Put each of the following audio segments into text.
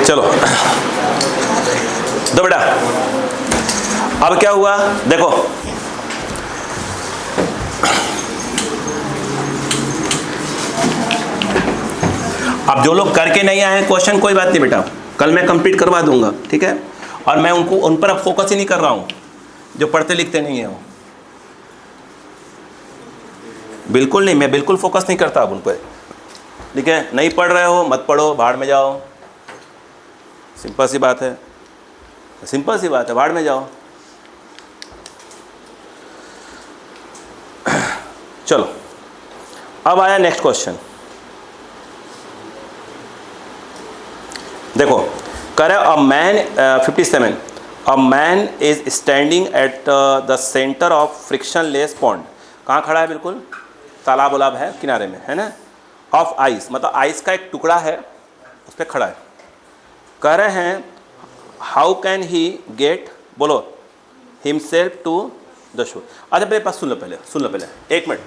चलो दो बेटा, अब क्या हुआ देखो, अब जो लोग करके नहीं आए क्वेश्चन, कोई बात नहीं बेटा, कल मैं कंप्लीट करवा दूंगा, ठीक है। और मैं उन पर अब फोकस ही नहीं कर रहा हूं जो पढ़ते लिखते नहीं है वो, बिल्कुल नहीं, मैं बिल्कुल फोकस नहीं करता अब उन पर, ठीक है। नहीं पढ़ रहे हो मत पढ़ो, भाड़ में जाओ, सिंपल सी बात है, सिंपल सी बात है, भाड़ में जाओ। चलो अब आया नेक्स्ट क्वेश्चन, देखो करे a man 57 a man is standing at the centre of frictionless pond, कहाँ खड़ा है, बिल्कुल तालाब उलाब है किनारे में, है ना, ऑफ आइस, मतलब आइस का एक टुकड़ा है उस पर खड़ा है। कह रहे हैं हाउ कैन ही गेट, बोलो, हिमसेल्फ टू द शोर। अच्छा मेरे पास सुन लो पहले, सुन लो पहले, एक मिनट,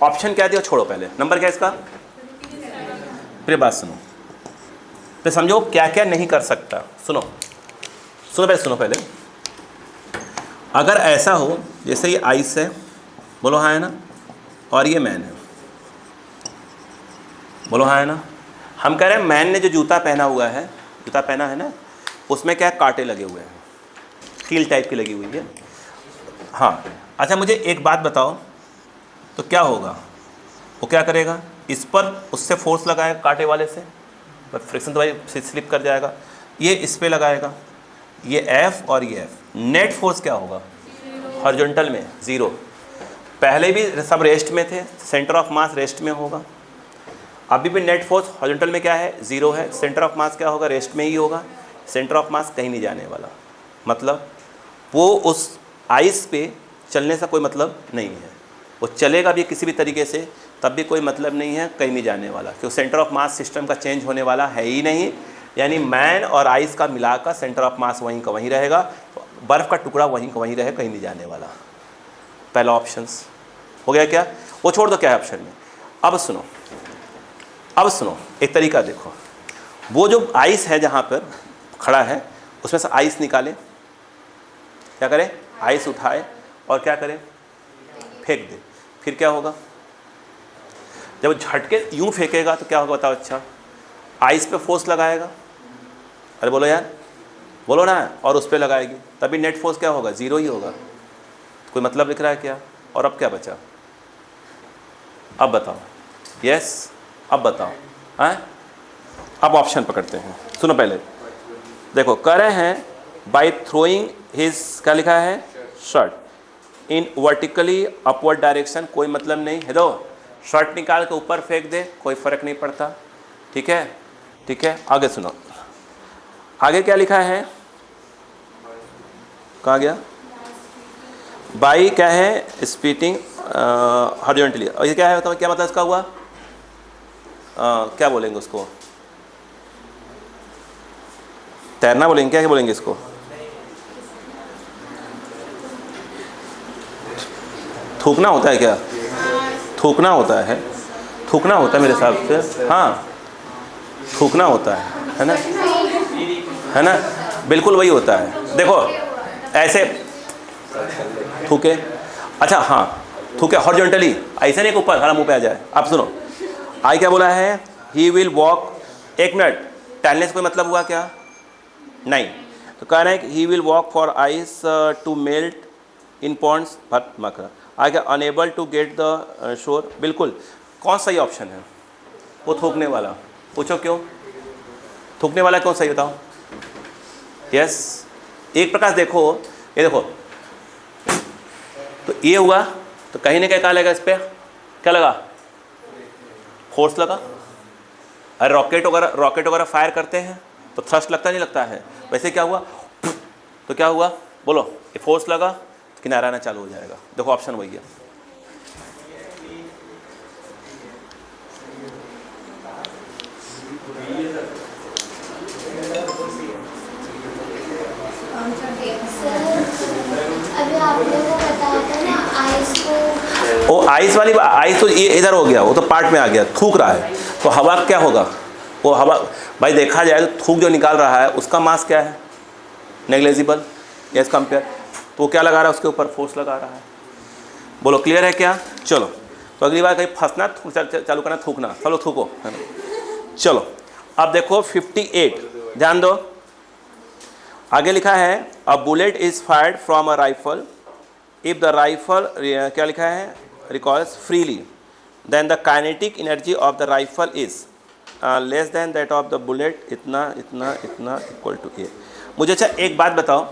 ऑप्शन क्या दिया छोड़ो, पहले नंबर क्या है इसका, फिर बात सुनो, तो समझो क्या क्या नहीं कर सकता। सुनो सुनो पहले, सुनो पहले, अगर ऐसा हो जैसे ये आइस है, बोलो हाँ है ना, और ये मैन है, बोलो हाँ है ना। हम कह रहे हैं मैन ने जो जूता पहना हुआ है, जूता पहना है ना, उसमें क्या कांटे लगे हुए हैं, कील टाइप की लगी हुई है। हाँ अच्छा मुझे एक बात बताओ, तो क्या होगा, वो क्या करेगा, इस पर उससे फोर्स लगाएगा कांटे वाले से, फ्रिक्शन तो भाई स्लिप कर जाएगा, ये इस पे लगाएगा, ये F और ये F, नेट फोर्स क्या होगा, हॉरिजॉन्टल में 0। पहले भी सब रेस्ट में थे, सेंटर ऑफ मास रेस्ट में होगा, अभी भी नेट फोर्स हॉरिजॉन्टल में क्या है, 0 है, सेंटर ऑफ मास क्या होगा, रेस्ट में ही होगा, सेंटर ऑफ मास कहीं नहीं जाने वाला, मतलब वो उस आइस पे चलने से कोई मतलब नहीं है, वो चलेगा भी किसी भी तरीके से तब भी कोई मतलब नहीं है, कहीं नहीं जाने वाला, क्योंकि सेंटर ऑफ मास सिस्टम का चेंज होने वाला है ही नहीं, यानी मैन और आइस का मिलाकर सेंटर ऑफ मास वहीं का वहीं रहेगा, बर्फ़ का टुकड़ा वहीं का वहीं रहे, कहीं नहीं जाने वाला। पहला ऑप्शंस हो गया क्या, वो छोड़ दो क्या है ऑप्शन में। अब सुनो, अब सुनो एक तरीका देखो, वो जो आइस है जहाँ पर खड़ा है उसमें से आइस निकाले, क्या करें, आइस उठाए और क्या करें, फेंक दे, फिर क्या होगा, जब झटके यूं फेंकेगा तो क्या होगा बताओ, अच्छा आइस पे फोर्स लगाएगा, अरे बोलो यार, बोलो ना, और उस पर लगाएगी, तभी नेट फोर्स क्या होगा, 0 ही होगा, कोई मतलब दिख रहा है क्या। और अब क्या बचा, अब बताओ, यस अब बताओ, हैं, अब ऑप्शन पकड़ते हैं, सुनो पहले देखो, कह रहे हैं बाई थ्रोइंग हिज, क्या लिखा है, shirt in vertically upward direction, कोई मतलब नहीं है, दो शर्ट निकाल के ऊपर फेंक दे, कोई फर्क नहीं पड़ता, ठीक है, ठीक है। आगे सुनो, आगे क्या लिखा है, कहाँ गया, बाई क्या है, स्पीटिंग हॉरिजॉन्टली, और ये क्या है, तो क्या मतलब इसका हुआ, क्या बोलेंगे उसको, तैरना बोलेंगे, क्या बोलेंगे इसको, थूकना होता है क्या, थूकना होता है, थूकना होता है मेरे हिसाब से, हाँ थूकना होता है ना, है ना, बिल्कुल वही होता है, देखो ऐसे थूके, अच्छा हाँ थूके हॉरिजॉन्टली, ऐसे नहीं ऊपर हमारा मुंह पे आ जाए। अब सुनो आई क्या बोला है, ही विल वॉक, एक मिनट, टहलने से कोई मतलब हुआ क्या, नहीं, तो कह रहे हैं कि he will walk for ice to melt in ponds, भट मकरा, आगे unable to get the shore, बिल्कुल कौन सही ऑप्शन है, वो थूकने वाला, पूछो क्यों, थूकने वाला कौन सही बताओ, यस, एक प्रकार देखो, ये देखो, तो ये हुआ तो कहीं ना कहीं क्या लगा, इस पर क्या लगा, फोर्स लगा, अरे रॉकेट वगैरह फायर करते हैं तो थ्रस्ट लगता नहीं लगता है, वैसे क्या हुआ, तो क्या हुआ बोलो, ये फोर्स लगा तो किनारा आना चालू हो जाएगा, देखो ऑप्शन वही है। अभी आपने वो बताया था ना आइस को, वो आइस वाली, आइस तो ये इधर हो गया, वो तो पार्ट में आ गया, थूक रहा है, तो हवा क्या होगा, वो हवा, भाई देखा जाए तो थूक जो निकाल रहा है उसका मास क्या है, नेग्लेजिबल एज कंपेयर, तो वो क्या लगा रहा है उसके ऊपर, फोर्स लगा रहा है। बोलो क्लियर है क्या? चलो तो अगली बार कहीं फंसना चालू करना, थूकना, चलो थूको, है ना। चलो अब देखो 58, ध्यान दो, आगे लिखा है a bullet is fired from a rifle if the rifle, क्या लिखा है, recoils freely, then the kinetic energy of the rifle is less than that of the bullet, इतना इतना इतना इक्वल टू ए। मुझे अच्छा एक बात बताओ,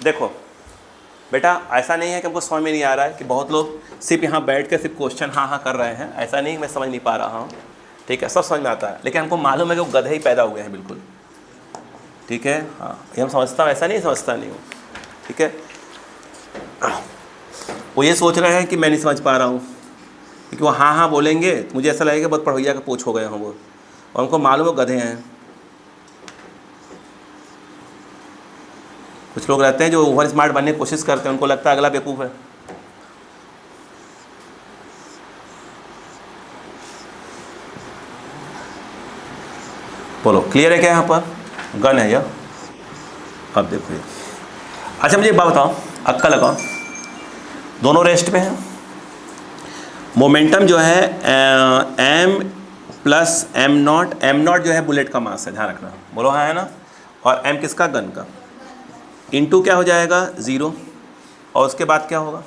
देखो बेटा ऐसा नहीं है कि हमको समझ में नहीं आ रहा है, कि बहुत लोग सिर्फ यहाँ बैठ के सिर्फ क्वेश्चन हाँ हाँ कर रहे हैं, ऐसा नहीं मैं समझ नहीं पा रहा हूँ, ठीक है, सब समझ में आता है, लेकिन हमको मालूम है कि वो गधे ही पैदा हुए हैं बिल्कुल, ठीक है, हाँ ये हम समझता हूँ, ऐसा नहीं समझता नहीं हूँ, ठीक है। वो ये सोच रहे हैं कि मैं नहीं समझ पा रहा हूँ, क्योंकि वो हाँ हाँ बोलेंगे तो मुझे ऐसा लगेगा बहुत पढ़ोइया का पूछ हो गए हों वो, और उनको मालूम है गधे हैं। कुछ लोग रहते हैं जो ओवर स्मार्ट बनने की कोशिश करते हैं, उनको लगता है अगला बेवकूफ़ है। बोलो क्लियर है क्या? यहाँ पर गन है यह, अब देखो ये। अच्छा मुझे एक बात बताओ, अक्का लगाओ, दोनों रेस्ट पे हैं, मोमेंटम जो है m प्लस एम नॉट जो है बुलेट का मास है, ध्यान रखना, बोलो हाँ है ना, और m किसका, गन का, इनटू क्या हो जाएगा 0, और उसके बाद क्या होगा,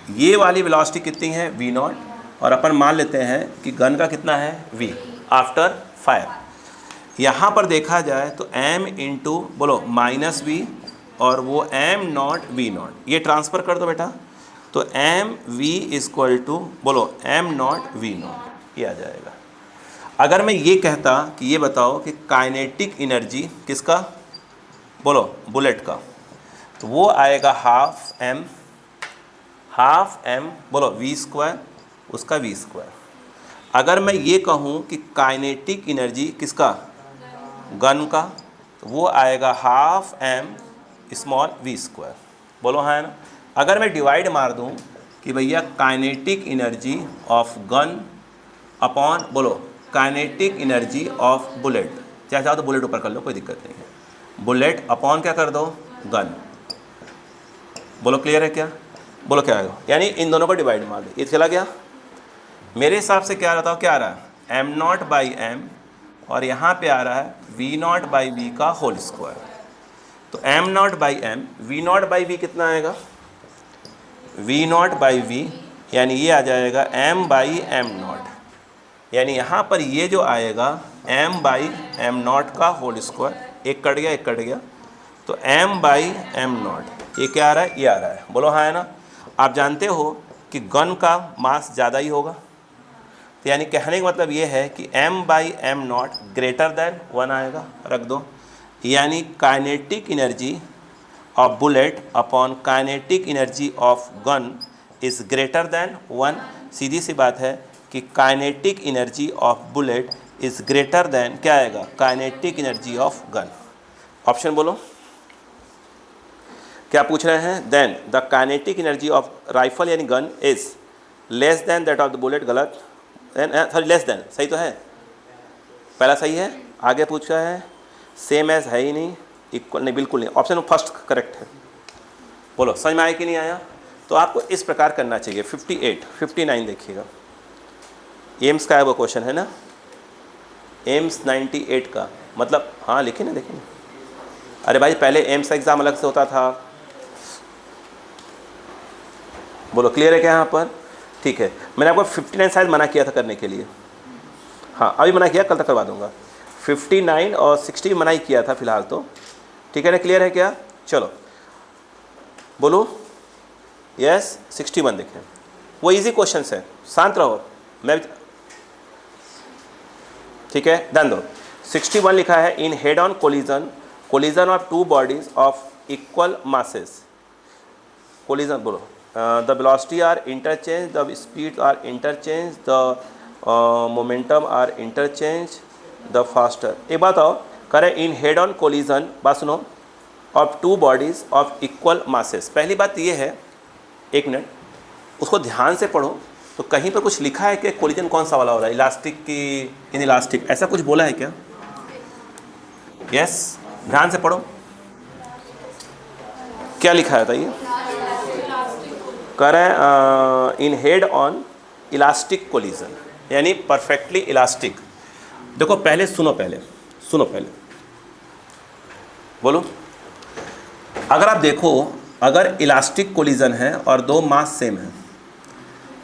ये वाली वेलोसिटी कितनी है v0, और अपन मान लेते हैं कि गन का कितना है v आफ्टर फायर। यहाँ पर देखा जाए तो m इंटू बोलो माइनस v, और वो m नॉट v0, ये ट्रांसफ़र कर दो बेटा, तो एम वी इक्वल टू बोलो m नॉट v0, ये आ जाएगा। अगर मैं ये कहता कि ये बताओ कि काइनेटिक एनर्जी किसका, बोलो बुलेट का, तो वो आएगा हाफ एम बोलो v स्क्वायर, उसका v स्क्वायर। अगर मैं ये कहूँ कि काइनेटिक एनर्जी किसका, गन का, तो वो आएगा half M small v square, बोलो हाँ है ना। अगर मैं डिवाइड मार दूँ कि भैया kinetic energy of gun upon बोलो काइनेटिक एनर्जी ऑफ बुलेट, चाहे चाहो तो बुलेट ऊपर कर लो, कोई दिक्कत नहीं है, बुलेट अपॉन क्या कर दो, गन, बोलो क्लियर है क्या? बोलो क्या आएगा, यानी इन दोनों को डिवाइड मार दो, ये चला गया। मेरे हिसाब से क्या रहता हो, क्या आ रहा है m नॉट बाई एम, और यहाँ पे आ रहा है v नॉट बाई वी का होल स्क्वायर, तो m naught by M, v naught by V कितना आएगा, v नॉट बाई वी, यानी ये आ जाएगा m बाई एम नॉट, यानी यहाँ पर ये जो आएगा m बाई एम नॉट का होल स्क्वायर, एक कट गया एक कट गया, तो m बाई एम नॉट, ये क्या आ रहा है, ये आ रहा है, बोलो हाँ है ना। आप जानते हो कि गन का मास ज़्यादा ही होगा, तो यानी कहने का मतलब ये है कि m by M not greater than 1 आएगा, रख दो, यानी kinetic energy of bullet upon kinetic energy of gun is greater than 1। सीधी सी बात है कि kinetic energy of bullet is greater than क्या आएगा, kinetic energy of gun. Option बोलो क्या पूछ रहे हैं, then the kinetic energy of rifle यानी gun is less than that of the bullet, गलत, सॉरी लेस देन, सही तो है, पहला सही है, आगे पूछ रहा है सेम एज है ही नहीं, इक्वल नहीं, बिल्कुल नहीं, ऑप्शन फर्स्ट करेक्ट है। बोलो समझ में आया कि नहीं आया? तो आपको इस प्रकार करना चाहिए। 58 59 देखिएगा, एम्स का है वो क्वेश्चन है ना, एम्स 98 का, मतलब हाँ लिखिए ना, देखिए ना, अरे भाई पहले एम्स का एग्ज़ाम अलग से होता था। बोलो क्लियर है क्या यहाँ पर? ठीक है, मैंने आपको 59 शायद मना किया था करने के लिए, हाँ अभी मना किया, कल तक करवा दूंगा। 59 और 60 मना ही किया था फिलहाल तो, ठीक है ना, क्लियर है क्या? चलो बोलो यस। 61 देखें, वो इजी क्वेश्चन है, शांत रहो, मैं भी, ठीक है, ध्यान दो। 61 लिखा है इन head on collision of two bodies of equal masses, collision बोलो, the velocity are interchanged, the speed are interchanged, the momentum are interchanged, the faster। एक बात आओ करें इन हेड ऑन कोलिजन, बात सुनो, of two bodies of equal masses. पहली बात ये है, एक मिनट उसको ध्यान से पढ़ो, तो कहीं पर कुछ लिखा है कि कोलिजन कौन सा वाला हो रहा है, इलास्टिक की इन इलास्टिक, ऐसा कुछ बोला है क्या? यस, ध्यान से पढ़ो, क्या लिखा है बताइए। करें in head on elastic collision, यानी परफेक्टली इलास्टिक। देखो पहले सुनो, पहले बोलो। अगर आप देखो, अगर इलास्टिक कोलिजन है और दो मास सेम है,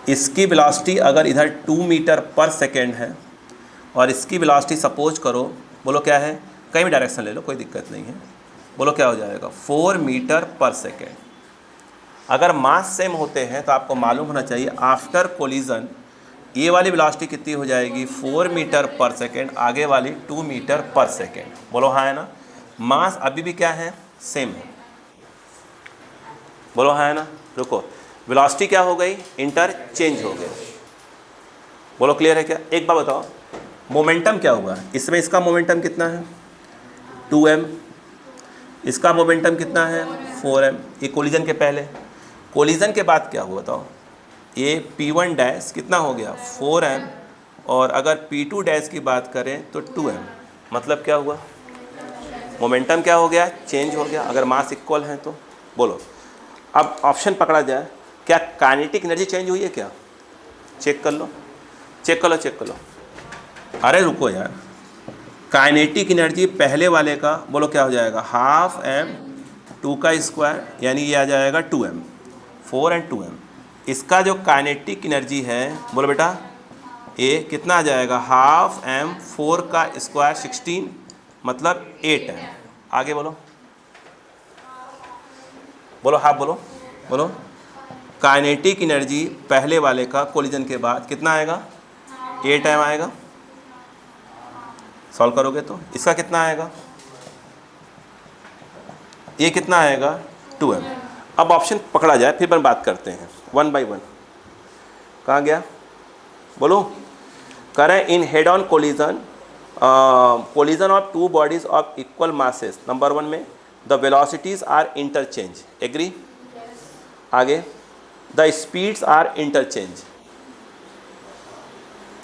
इसकी वेलोसिटी अगर इधर 2 मीटर पर सेकेंड है और इसकी वेलोसिटी सपोज करो, बोलो क्या है, कहीं भी डायरेक्शन ले लो कोई दिक्कत नहीं है, बोलो क्या हो जाएगा, 4 मीटर पर सेकेंड। अगर मास सेम होते हैं तो आपको मालूम होना चाहिए आफ्टर कोलिजन ये वाली वेलोसिटी कितनी हो जाएगी, 4 मीटर पर सेकेंड, आगे वाली 2 मीटर पर सेकेंड। बोलो हाँ है ना, मास अभी भी क्या है, सेम है। बोलो हाँ है ना। रुको, वेलोसिटी क्या हो गई, इंटरचेंज हो गई। बोलो क्लियर है क्या। एक बात बताओ, मोमेंटम क्या हुआ इसमें, इसका मोमेंटम कितना है 2m, इसका मोमेंटम कितना है 4m। ये कोलिजन के पहले, कोलिजन के बाद क्या हुआ बताओ, ये P1 डैश कितना हो गया 4m, और अगर P2 डैश की बात करें तो 2m। मतलब क्या हुआ, मोमेंटम क्या हो गया, चेंज हो गया, अगर मास इक्वल है तो। बोलो अब ऑप्शन पकड़ा जाए, क्या काइनेटिक एनर्जी चेंज हुई है क्या, चेक कर लो, चेक कर लो, चेक कर लो। अरे रुको यार, काइनेटिक एनर्जी पहले वाले का बोलो क्या हो जाएगा, हाफ m 2 का स्क्वायर, यानी ये आ जाएगा 2m, 4 एंड 2m। इसका जो काइनेटिक एनर्जी है बोलो बेटा, ये कितना आ जाएगा, हाफ m 4 का स्क्वायर 16, मतलब 8m। आगे बोलो, बोलो हाफ, बोलो बोलो। काइनेटिक एनर्जी पहले वाले का कोलिजन के बाद कितना आएगा, 8m आएगा। सॉल्व करोगे तो इसका कितना आएगा, ये कितना आएगा 2m। अब ऑप्शन पकड़ा जाए फिर बात करते हैं 1 by 1। कहाँ गया, बोलो। करें in head on collision, collision of two bodies of equal masses, number 1 में the velocities are interchange, agree. आगे the speeds are interchange,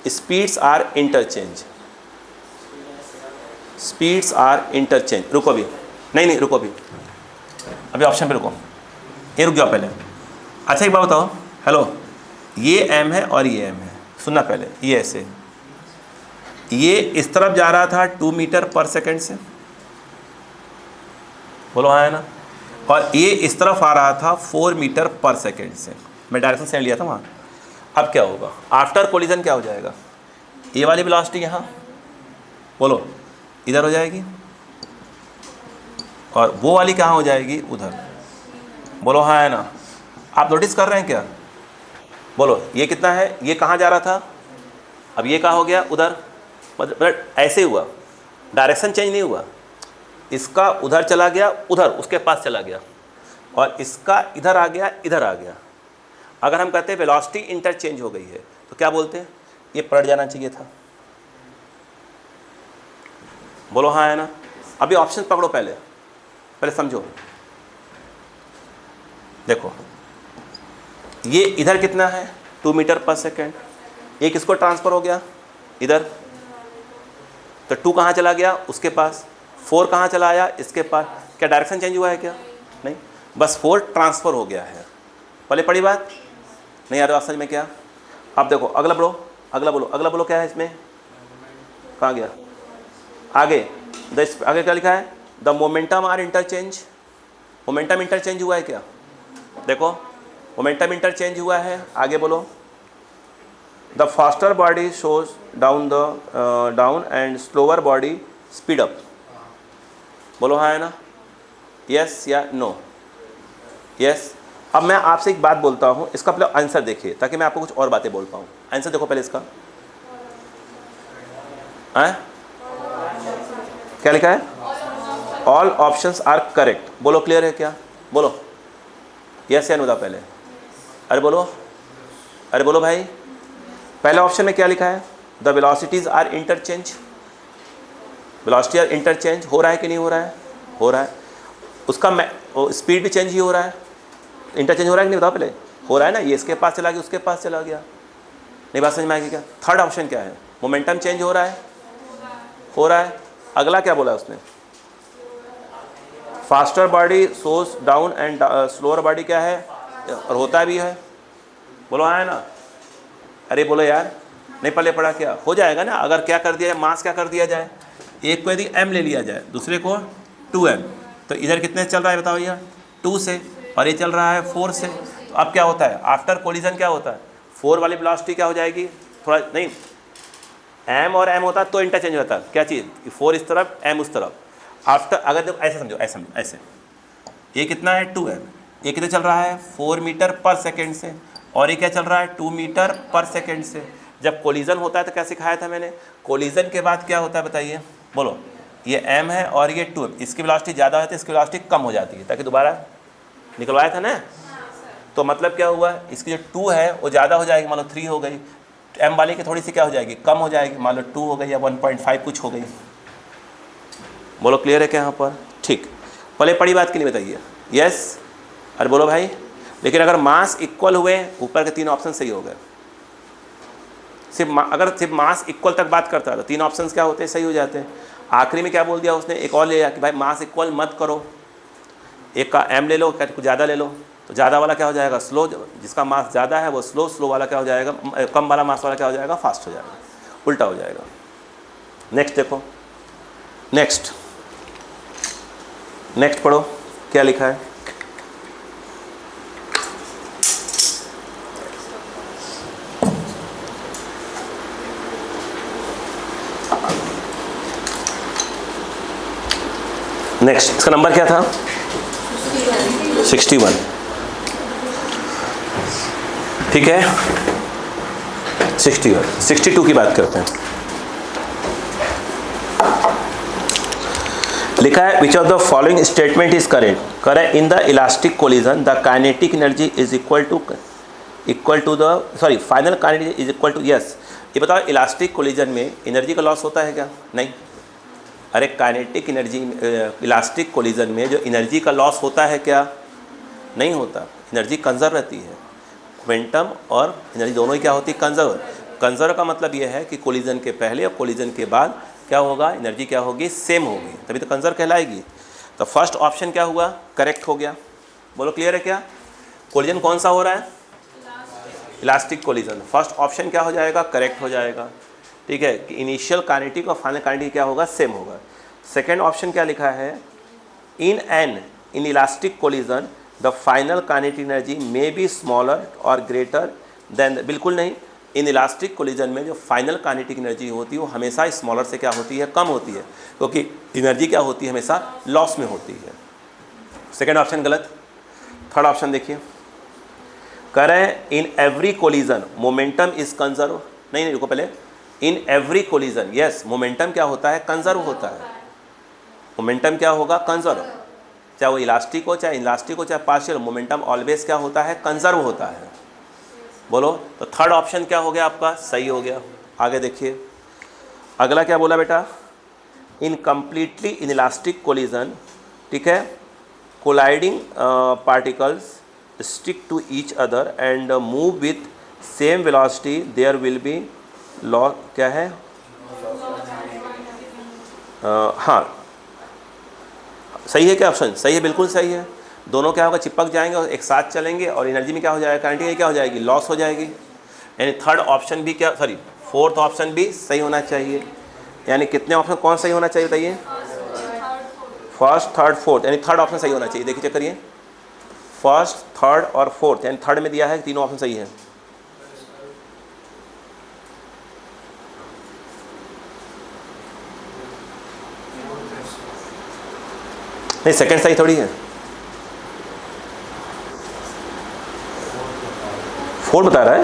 speeds are interchange, speeds are interchange. रुको अभी, नहीं रुको अभी ऑप्शन पे रुको, ये रुक जाओ पहले। अच्छा एक बात बताओ, हेलो, ये m है और ये m है, सुनना पहले, ये ऐसे, ये इस तरफ जा रहा था 2 मीटर पर सेकेंड से, बोलो हाँ है ना, और ये इस तरफ आ रहा था 4 मीटर पर सेकेंड से, मैं डायरेक्शन सेम लिया था वहाँ। अब क्या होगा, आफ्टर कोलिजन क्या हो जाएगा, ये वाली वेलोसिटी यहाँ बोलो इधर हो जाएगी, और वो वाली कहाँ हो जाएगी, उधर। बोलो हाँ है ना। आप नोटिस कर रहे हैं क्या, बोलो ये कितना है, ये कहाँ जा रहा था, अब ये कहाँ हो गया, उधर। मतलब ऐसे हुआ, डायरेक्शन चेंज नहीं हुआ, इसका उधर चला गया, उधर उसके पास चला गया, और इसका इधर आ गया, इधर आ गया। अगर हम कहते हैं वेलोसिटी इंटरचेंज हो गई है तो क्या बोलते हैं, ये पलट जाना चाहिए था। बोलो हाँ है ना। अभी ऑप्शन पकड़ो, पहले समझो। देखो ये इधर कितना है 2 मीटर पर सेकेंड, ये किसको ट्रांसफ़र हो गया इधर, तो 2 कहाँ चला गया, उसके पास। 4 कहाँ चला आया, इसके पास। क्या डायरेक्शन चेंज हुआ है क्या, नहीं, बस 4 ट्रांसफ़र हो गया है। पहले पड़ी बात नहीं आ रहा समझ में क्या। अब देखो अगला बोलो, अगला बोलो क्या है इसमें, कहाँ गया आगे, आगे क्या लिखा है, the momentum are interchange. Momentum interchange हुआ है क्या, देखो मोमेंटम इंटरचेंज हुआ है। आगे बोलो, the faster body shows down and slower body speed up. बोलो हाँ है ना, यस या नो, यस। अब मैं आपसे एक बात बोलता हूँ, इसका पहले आंसर देखिए ताकि मैं आपको कुछ और बातें बोल पाऊँ। आंसर देखो पहले इसका, क्या लिखा है, ऑल ऑप्शंस आर करेक्ट। बोलो क्लियर है क्या, बोलो यस या नो था पहले। अरे बोलो भाई, पहले ऑप्शन में क्या लिखा है, the velocities are interchange. Velocity are interchange हो रहा है कि नहीं हो रहा है, हो रहा है। उसका स्पीड भी चेंज ही हो रहा है, इंटरचेंज हो रहा है कि नहीं बताओ पहले, हो रहा है ना। ये इसके पास चला गया, उसके पास चला गया, नहीं बात समझ में आएगी क्या। थर्ड ऑप्शन क्या है, मोमेंटम चेंज हो रहा है, हो रहा है। अगला क्या बोला उसने, फास्टर बॉडी सोस डाउन एंड स्लोअर बॉडी क्या है, और होता भी है, बोलो है ना, अरे बोलो यार, नहीं पहले पढ़ा क्या, हो जाएगा ना। अगर क्या कर दिया जाए, मास क्या कर दिया जाए, एक को यदि m ले लिया जाए, दूसरे को 2m, तो इधर कितने चल रहा है बताओ भैया, 2 से, और ये चल रहा है 4 से। तो अब क्या होता है, आफ्टर कोलिजन क्या होता है, 4 वाली वेलोसिटी क्या हो जाएगी, थोड़ा नहीं, m और m होता तो इंटरचेंज होता है, क्या चीज़, 4 इस तरफ m उस तरफ। आफ्टर अगर देखो ऐसे समझो, ऐसे समझो, ऐसे ये कितना है 2m, ये कितना चल रहा है 4 मीटर पर सेकेंड से, और ये क्या चल रहा है 2 मीटर पर सेकेंड से। जब कोलिजन होता है तो क्या सिखाया था मैंने, कोलिजन के बाद क्या होता है बताइए, बोलो, ये m है और ये 2m, इसकी वेलोसिटी ज़्यादा होती है, इसकी वेलोसिटी कम हो जाती है, ताकि दोबारा निकलवाया था ना। तो मतलब क्या हुआ, इसकी जो 2 है वो ज़्यादा हो जाएगी, मान लो 3 हो गई, m वाले की थोड़ी सी क्या हो जाएगी, कम हो जाएगी, मान लो 2 हो गई या 1.5 कुछ हो गई। बोलो क्लियर है क्या यहाँ पर, ठीक। पहले पड़ी बात के लिए बताइए, यस, अरे बोलो भाई। लेकिन अगर मास इक्वल हुए, ऊपर के 3 ऑप्शन सही हो गए, अगर सिर्फ मास इक्वल तक बात करता है तो 3 ऑप्शंस क्या होते हैं, सही हो जाते हैं। आखिरी में क्या बोल दिया उसने, एक और ले लिया कि भाई मास इक्वल मत करो, एक का m ले लो, कुछ ज़्यादा ले लो, तो ज़्यादा वाला क्या हो जाएगा स्लो, जिसका मास ज़्यादा है वो स्लो, स्लो वाला क्या हो जाएगा, कम वाला मास वाला क्या हो जाएगा फास्ट हो जाएगा, उल्टा हो जाएगा। नेक्स्ट देखो, नेक्स्ट पढ़ो क्या लिखा है। नेक्स्ट इसका नंबर क्या था, 61, ठीक है, 61, 62 की बात करते हैं। लिखा है which of the following statement is correct in the elastic collision the kinetic energy is equal to the final kinetic is equal to, yes. ये बताओ इलास्टिक कोलिजन में एनर्जी का लॉस होता है क्या, नहीं। अरे काइनेटिक एनर्जी, इलास्टिक कोलिजन में जो एनर्जी का लॉस होता है क्या, नहीं होता, एनर्जी कंजर्व रहती है। क्वांटम और एनर्जी दोनों ही क्या होती है, कंजर्व। कंजर्व का मतलब ये है कि कोलिजन के पहले और कोलिजन के बाद क्या होगा, एनर्जी क्या होगी, सेम होगी, तभी तो कंजर्व कहलाएगी। तो फर्स्ट ऑप्शन क्या हुआ, करेक्ट हो गया। बोलो क्लियर है क्या, कोलिजन कौन सा हो रहा है, इलास्टिक कोलिजन, फर्स्ट ऑप्शन क्या हो जाएगा, करेक्ट हो जाएगा, ठीक है, कि इनिशियल काइनेटिक और फाइनल काइनेटिक क्या होगा, सेम होगा। सेकेंड ऑप्शन क्या लिखा है, in elastic collision the final kinetic energy may be smaller और ग्रेटर देन, बिल्कुल नहीं, इन इलास्टिक कोलिजन में जो फाइनल काइनेटिक एनर्जी होती है वो हमेशा स्मॉलर से क्या होती है, कम होती है, क्योंकि एनर्जी क्या होती है, हमेशा लॉस में होती है। सेकेंड ऑप्शन गलत। थर्ड ऑप्शन देखिए, कह रहे हैं इन every collision momentum is conserve, नहीं रुको पहले, इन एवरी कोलिजन, यस, मोमेंटम क्या होता है, कंजर्व होता है। मोमेंटम क्या होगा, कंजर्व, चाहे वो इलास्टिक हो, चाहे इलास्टिक हो, चाहे पार्शियल, मोमेंटम ऑलवेज क्या होता है, कंजर्व होता है। बोलो, तो थर्ड ऑप्शन क्या हो गया आपका, सही हो गया। आगे देखिए, अगला क्या बोला बेटा, in completely inelastic collision, ठीक है, colliding particles stick to each other and move with same velocity there will be law, क्या है, हाँ सही है क्या ऑप्शन, सही है, बिल्कुल सही है। दोनों क्या होगा, चिपक जाएंगे और एक साथ चलेंगे और एनर्जी में क्या हो जाएगा, करंट क्या हो जाएगी, लॉस हो जाएगी। यानी थर्ड ऑप्शन भी क्या, सॉरी फोर्थ ऑप्शन भी सही होना चाहिए। यानी कितने ऑप्शन कौन सही होना चाहिए बताइए, फर्स्ट थर्ड फोर्थ, यानी थर्ड ऑप्शन सही होना चाहिए। देखिए चेक करिए, फर्स्ट थर्ड और फोर्थ, यानी थर्ड में दिया है तीनों ऑप्शन सही है। नहीं सेकंड सही थोड़ी है, फोर बता रहा है।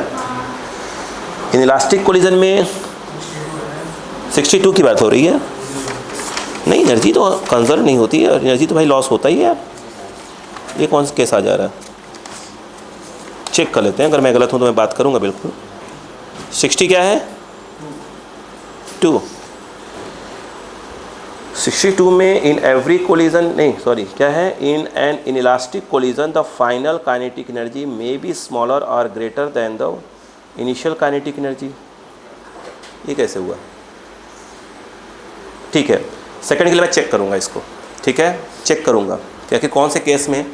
इन इलास्टिक कोलिजन में 62 की बात हो रही है। नहीं, एनर्जी तो कंजर्व नहीं होती है, एनर्जी तो भाई लॉस होता ही है। ये कौन सा केस आ जा रहा है, चेक कर लेते हैं, अगर मैं गलत हूँ तो मैं बात करूँगा बिल्कुल। 60 क्या है, 2, 62 में इन एवरी कोलिजन, नहीं सॉरी क्या है, in an inelastic collision the final kinetic energy may be smaller और greater than the initial kinetic energy. ये कैसे हुआ, ठीक है, सेकंड के लिए मैं चेक करूँगा इसको, ठीक है, चेक करूँगा। क्या कि कौन से केस में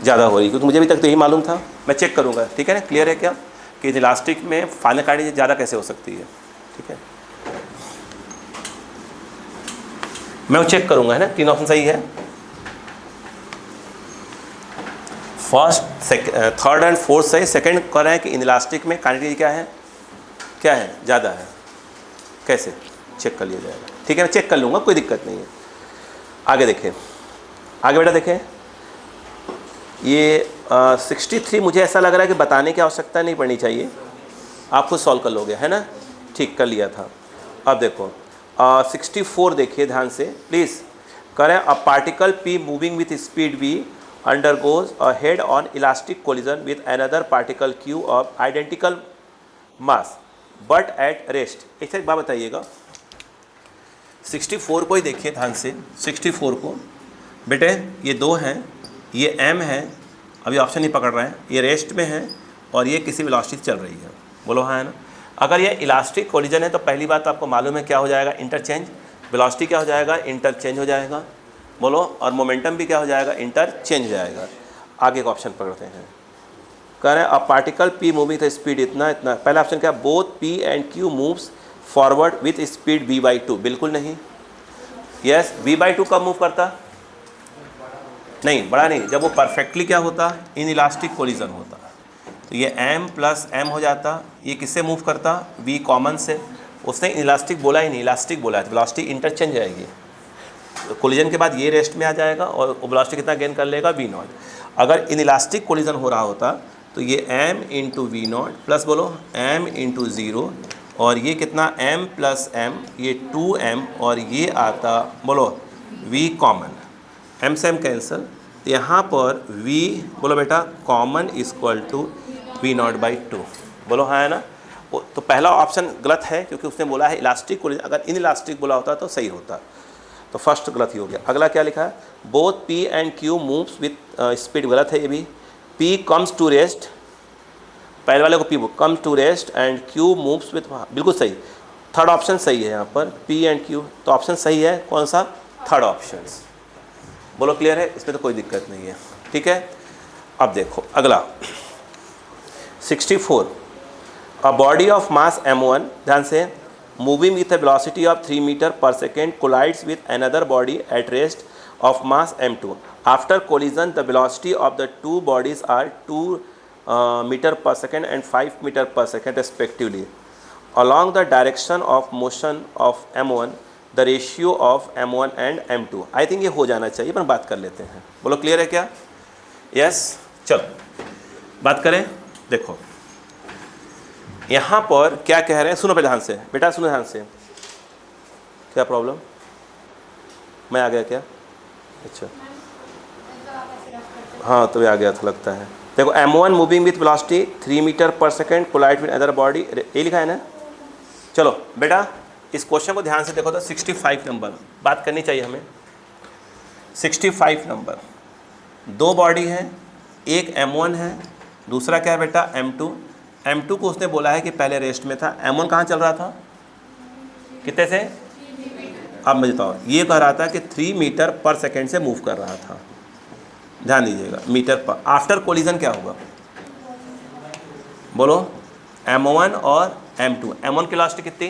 ज़्यादा हो रही, क्योंकि मुझे अभी तक तो यही मालूम था। मैं चेक करूँगा, ठीक है ना, क्लियर है क्या कि इलास्टिक में फाइनल काइनेटिक ज़्यादा कैसे हो सकती है, ठीक है। मैं वो चेक करूँगा, है ना, 3 ऑप्शन सही है। फर्स्ट थर्ड एंड फोर्थ सही, सेकंड कह रहे हैं कि इलास्टिक में काइनेटिक क्या है ज़्यादा है। कैसे चेक कर लिया जाएगा, ठीक है, मैं चेक कर लूँगा, कोई दिक्कत नहीं है। आगे देखें, आगे बेटा देखें, ये 63 मुझे ऐसा लग रहा है कि बताने की आवश्यकता नहीं पड़नी चाहिए, आप खुद सॉल्व कर लोगे, है ना, ठीक कर लिया था। अब देखो 64 देखिए ध्यान से प्लीज़। करें a particle P moving with speed V undergoes a head-on elastic collision with another particle Q of identical mass but at rest। एक बात बताइएगा, 64 को ही देखिए ध्यान से, 64 को बेटे ये 2 हैं, ये m है, अभी ऑप्शन नहीं पकड़ रहे हैं, ये रेस्ट में है और ये किसी वेलोसिटी चल रही है, बोलो हाँ है ना। अगर ये इलास्टिक कोलिजन है तो पहली बात आपको मालूम है क्या हो जाएगा, इंटरचेंज, वेलोसिटी क्या हो जाएगा, इंटरचेंज हो जाएगा, बोलो, और मोमेंटम भी क्या हो जाएगा, इंटरचेंज हो जाएगा। आगे का ऑप्शन पकड़ते हैं, कह रहे हैं a particle P moving with speed इतना इतना, पहला ऑप्शन क्या, both P and Q moves forward with speed V/2, बिल्कुल नहीं। यस, V/2 कब मूव करता, नहीं बड़ा नहीं, जब वो परफेक्टली क्या होता, इन इलास्टिक कोलिजन होता, तो ये m प्लस m हो जाता, ये किससे मूव करता, V कॉमन से। उसने इलास्टिक बोला ही नहीं, इलास्टिक बोला है, तो वेलोसिटी इंटरचेंज आएगी, कोलिजन के बाद ये रेस्ट में आ जाएगा और वेलोसिटी कितना गेन कर लेगा, V0। अगर इन इलास्टिक कोलिजन हो रहा होता तो ये m इंटू V0 प्लस बोलो m इंटू 0 और ये कितना m प्लस m, ये 2m और ये आता बोलो V कॉमन, m से m कैंसिल, तो यहाँ पर V बोलो बेटा कॉमन इक्वल टू V0/2, बोलो हाँ है ना। तो पहला ऑप्शन गलत है क्योंकि उसने बोला है इलास्टिक कोलिजन, अगर इन इलास्टिक बोला होता तो सही होता, तो फर्स्ट गलत ही हो गया। अगला क्या लिखा है, both P and Q moves with speed, गलत है ये भी। P कम्स टू रेस्ट, पहले वाले को P comes to rest and Q moves with, बिल्कुल सही, थर्ड ऑप्शन सही है यहाँ पर, P एंड Q, तो ऑप्शन सही है कौन सा, थर्ड ऑप्शन, बोलो क्लियर है, इसमें तो कोई दिक्कत नहीं है, ठीक है। अब देखो अगला 64, a body of mass m1, ध्यान से, moving with a velocity of 3 meter per second collides with another body at rest of mass m2. After collision, the velocity of the two bodies are 2 meter per second and 5 meter per second respectively. Along the direction of motion of m1, the ratio of m1 and m2. I think ये हो जाना चाहिए, पर बात कर लेते हैं, बोलो क्लियर है क्या, यस। चलो बात करें, देखो यहाँ पर क्या कह रहे हैं, सुनो पहले ध्यान से बेटा, सुनो ध्यान से, क्या प्रॉब्लम, मैं आ गया क्या, अच्छा हाँ तो आ गया था लगता है। देखो m1 moving with velocity 3 meter पर second collide with other body, ये लिखा है ना। चलो बेटा इस क्वेश्चन को ध्यान से देखो तो 65 नंबर बात करनी चाहिए हमें। 65 नंबर, 2 बॉडी है, एक m1 है, दूसरा क्या है बेटा m2। m2 को उसने बोला है कि पहले रेस्ट में था, m1 कहाँ चल रहा था, कितने से, अब मैं बताओ, ये कह रहा था कि 3 मीटर पर सेकेंड से मूव कर रहा था, ध्यान दीजिएगा मीटर पर। आफ्टर कोलिजन क्या होगा, बोलो m1 और m2। m1 की वेलोसिटी कितनी,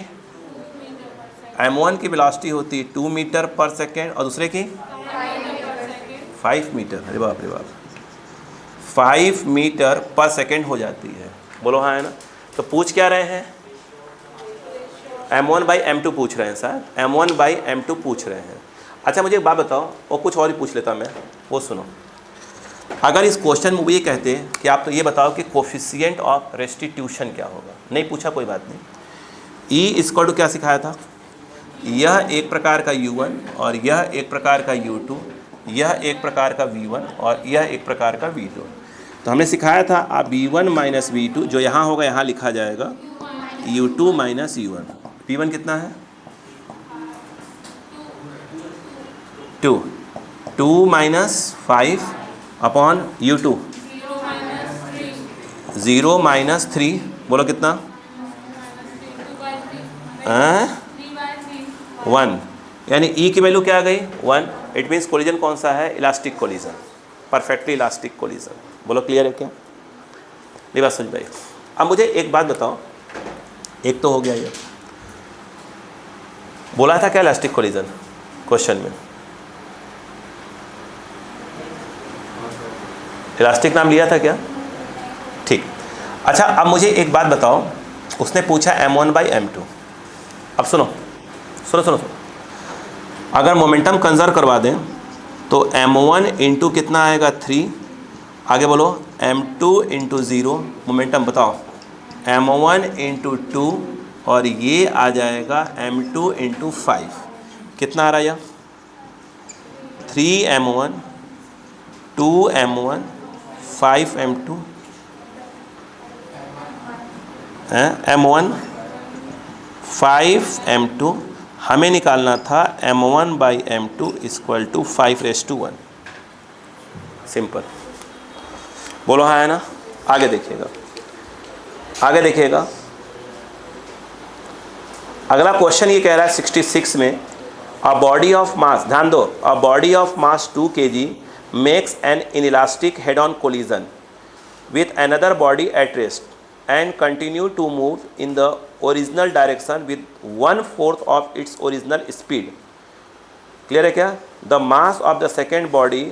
m1 की वेलोसिटी होती 2 मीटर पर सेकेंड और दूसरे की 5 मीटर, अरे बाप रे बाप, 5 मीटर पर सेकेंड हो जाती है, बोलो हाँ है ना। तो पूछ क्या रहे हैं, m1/m2 पूछ रहे हैं सर, m1/m2 पूछ रहे हैं। अच्छा मुझे एक बात बताओ, और कुछ और ही पूछ लेता मैं, वो सुनो। अगर इस क्वेश्चन में वो ये कहते कि आप तो ये बताओ कि कोफिशिएंट ऑफ रेस्टिट्यूशन क्या होगा, नहीं पूछा कोई बात नहीं। E इसको टू क्या सिखाया था, यह एक प्रकार का U1 और यह एक प्रकार का U2, यह एक प्रकार का V1 और यह एक प्रकार का V2। तो हमने सिखाया था आप V1 माइनस V2, जो यहाँ होगा यहाँ लिखा जाएगा U2 माइनस U1। P1 कितना है, 2 माइनस 5 अपॉन U2, 0 माइनस 3, बोलो कितना, 1, यानी E की वैल्यू क्या आ गई, 1। इट मीन्स कोलिजन कौन सा है, elastic collision. Perfectly elastic collision. बोलो क्लियर है क्या? नहीं बात समझ भाई। अब मुझे एक बात बताओ, एक तो हो गया ये, बोला था क्या इलास्टिक कोलिजन क्वेश्चन में? इलास्टिक नाम लिया था क्या? ठीक। अच्छा अब मुझे एक बात बताओ, उसने पूछा m1/m2। अब सुनो सुनो सुनो सुनो, अगर मोमेंटम कंजर्व करवा दें तो m1 इंटू कितना आएगा 3, आगे बोलो m2 इंटू 0, मोमेंटम बताओ m1 इंटू 2 और ये आ जाएगा m2 इंटू 5, कितना आ रहा है यह? 3m1 2m1 5m2 m1 5m2, हमें निकालना था m1/m2 इक्वल टू 5:1। सिंपल, बोलो हाँ है ना? आगे देखिएगा, आगे देखिएगा, अगला क्वेश्चन ये कह रहा है 66 में, अ बॉडी ऑफ मास, ध्यान दो, a body of mass 2 kg makes an inelastic head on collision with another body at rest and continue to move in the original direction with 1/4 of its original speed. Clear है क्या? The mass of the second body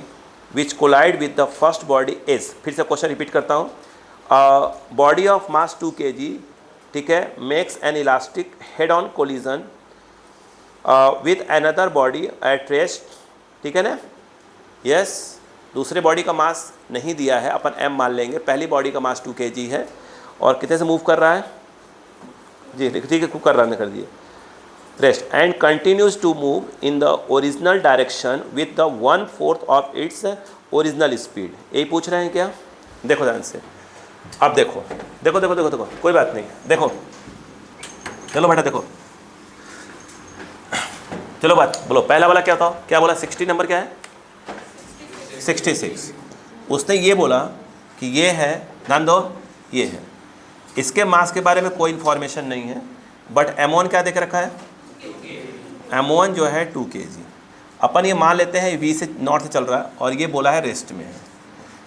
which collide with the first body is, फिर से question repeat करता हूँ, body of mass 2 kg, ठीक है, makes an elastic head on collision with another body at rest, ठीक है ना? यस, दूसरे बॉडी का मास नहीं दिया है, अपन m मान लेंगे, पहली बॉडी का मास 2 kg है और कितने से मूव कर रहा है जी? ठीक है, कर रहा है, कर दिए, rest and continues to move in the original direction with the 1/4 of its original speed. यही पूछ रहे हैं क्या? देखो ध्यान से, अब देखो देखो देखो देखो देखो, कोई बात नहीं, देखो चलो बेटा, देखो चलो बात बोलो, पहला वाला क्या था, क्या बोला? 60 नंबर क्या है? 66। उसने ये बोला कि ये है, ध्यान दो, ये है, इसके मास के बारे में कोई इन्फॉर्मेशन नहीं है, बट m1 क्या देख रखा है? m1 जो है 2 kg। अपन ये मान लेते हैं v से नॉर्थ से चल रहा है और ये बोला है रेस्ट में है।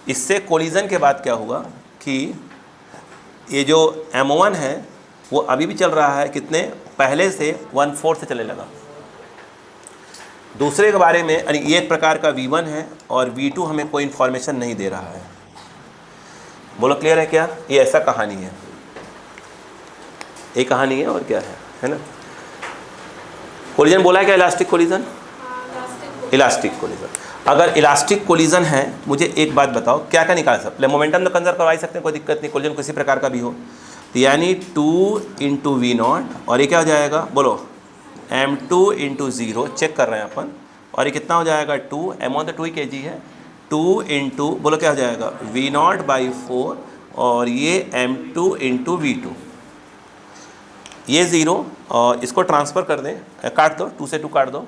इससे कोलिजन के बाद क्या होगा कि ये जो m1 है वो अभी भी चल रहा है, कितने? पहले से 1/4 से चलने लगा। दूसरे के बारे में ये एक प्रकार का v1 है और v2 हमें कोई इन्फॉर्मेशन नहीं दे रहा है। बोलो क्लियर है क्या? ये ऐसा कहानी है, ये कहानी है और क्या है ना? कोलिजन बोला है क्या? Elastic collision, elastic collision. अगर इलास्टिक कोलिजन है, मुझे एक बात बताओ, क्या क्या निकाल सकते हैं? मोमेंटम तो कंजर्व करवा ही सकते हैं, कोई दिक्कत नहीं, कोलिजन किसी प्रकार का भी हो, तो यानी 2 इंटू v0 और ये क्या हो जाएगा? बोलो m2 इंटू 0, चेक कर रहे हैं अपन, और ये कितना हो जाएगा? 2, m1 तो 2 ही kg है, 2 इंटू, बोलो क्या हो जाएगा? v0/4 और ये m2 इंटू v2, ये 0 और इसको ट्रांसफ़र कर दें, काट दो, 2 से 2 काट दो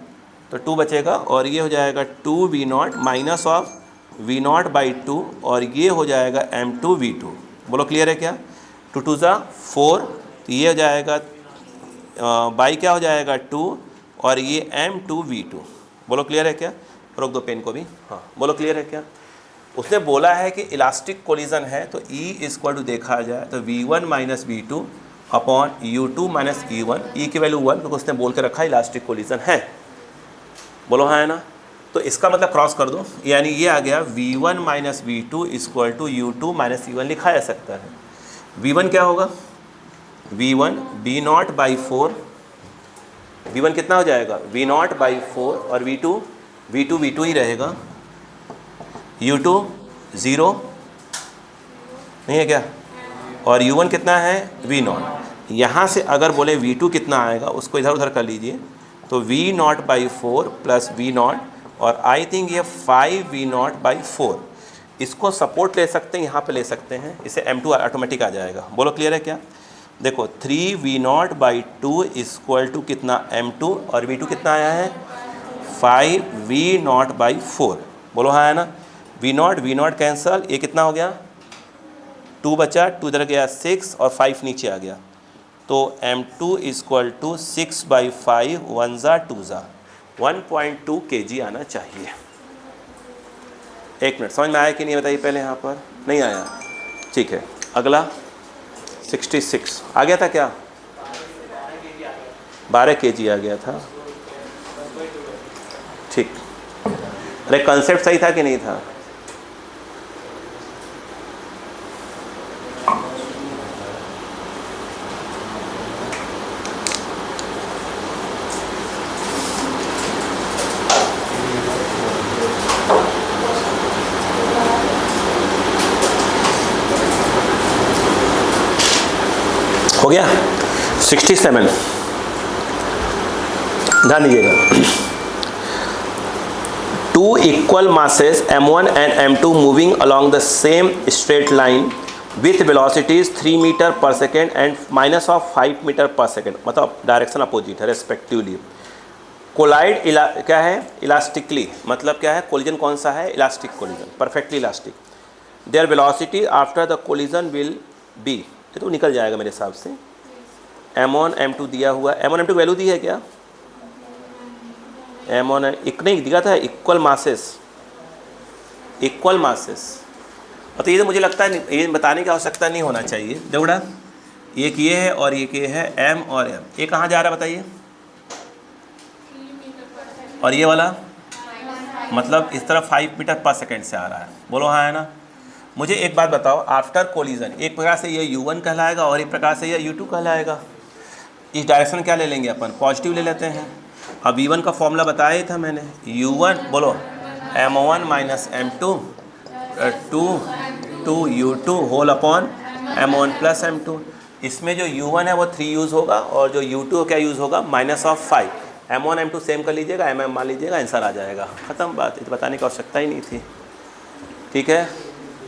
तो 2 बचेगा और ये हो जाएगा 2v0 माइनस ऑफ v0/2 और ये हो जाएगा m2 v2। बोलो क्लियर है क्या? 2 2 ज़ा 4, तो ये हो जाएगा बाई क्या हो जाएगा 2 और ये m2 v2। बोलो क्लियर है क्या? रोक दो पेन को भी, हाँ बोलो क्लियर है क्या? उसने बोला है कि इलास्टिक कोलिजन है तो E इक्वल टू देखा जाए तो v1 minus v2 upon u2 minus e1, E की वैल्यू 1 क्योंकि उसने बोल के रखा है इलास्टिक कोलिजन है। बोलो हाँ है ना? तो इसका मतलब क्रॉस कर दो, यानी ये आ गया v1 minus v2 equal to u2 minus e1 लिखा जा सकता है। v1 क्या होगा? v1 v0/4, v1 कितना हो जाएगा? v0/4 और v2 ही रहेगा, u2 0 नहीं है क्या? और u1 कितना है? v0। यहाँ से अगर बोले v2 कितना आएगा उसको इधर उधर कर लीजिए, तो v0/4 प्लस v0 और आई थिंक ये 5v0/4, इसको सपोर्ट ले सकते हैं, यहाँ पे ले सकते हैं, इसे m2 ऑटोमेटिक आ जाएगा। बोलो क्लियर है क्या? देखो 3v0/2 इक्वल टू कितना? m2 और v2 कितना आया है? 5v0/4। बोलो हाँ है ना? v0 कैंसल, ये कितना हो गया? 2 बचा, 2 इधर गया 6 और 5 नीचे आ गया, तो m2 इक्वल टू 6/5 1 ज़ा 2 ज़ा 1.2 kg आना चाहिए। 1 मिनट, समझ में आया कि नहीं बताइए पहले, यहाँ पर नहीं आया, ठीक है। अगला 66 आ गया था क्या? 12 kg आ गया था, ठीक। अरे कंसेप्ट सही था कि नहीं था? हो गया 67, ध्यान दीजिएगा। Two equal masses m1 and m2 moving along the same straight line with velocities 3 meter per second and minus of 5 meter per second, मतलब डायरेक्शन अपोजिट है रेस्पेक्टिवली। कोलाइड क्या है? इलास्टिकली, मतलब क्या है? कोलिजन कौन सा है? Elastic collision, perfectly elastic. There velocity after the collision will be, ये तो निकल जाएगा मेरे हिसाब से। m1 m2 दिया हुआ, m1 m2 वैल्यू दी है क्या? m1 एक नहीं दिया था, इक्वल मासेस, इक्वल मासेस। और तो ये तो मुझे लगता है ये बताने की आवश्यकता नहीं होना चाहिए। देखो एक ये है और एक ये है, m और m। ये कहाँ जा रहा है बताइए? और ये वाला मतलब इस तरफ 5 मीटर पर सेकेंड से आ रहा है, बोलो हाँ है ना। मुझे एक बात बताओ, आफ्टर कोलिजन एक प्रकार से ये u1 कहलाएगा और एक प्रकार से ये u2 कहलाएगा। इस डायरेक्शन क्या ले लेंगे अपन? पॉजिटिव ले लेते हैं। अब v1 का फॉर्मूला बताया ही था मैंने, u1 बोलो m1 minus m2 two u2 whole upon m1 plus m2। इसमें जो u1 है वो 3 यूज़ होगा और जो u2 क्या यूज़ होगा? Minus of 5। m1 m2 same कर लीजिएगा, mm मान लीजिएगा, आंसर आ जाएगा, ख़त्म बात। ये तो बताने की आवश्यकता ही नहीं थी, ठीक है,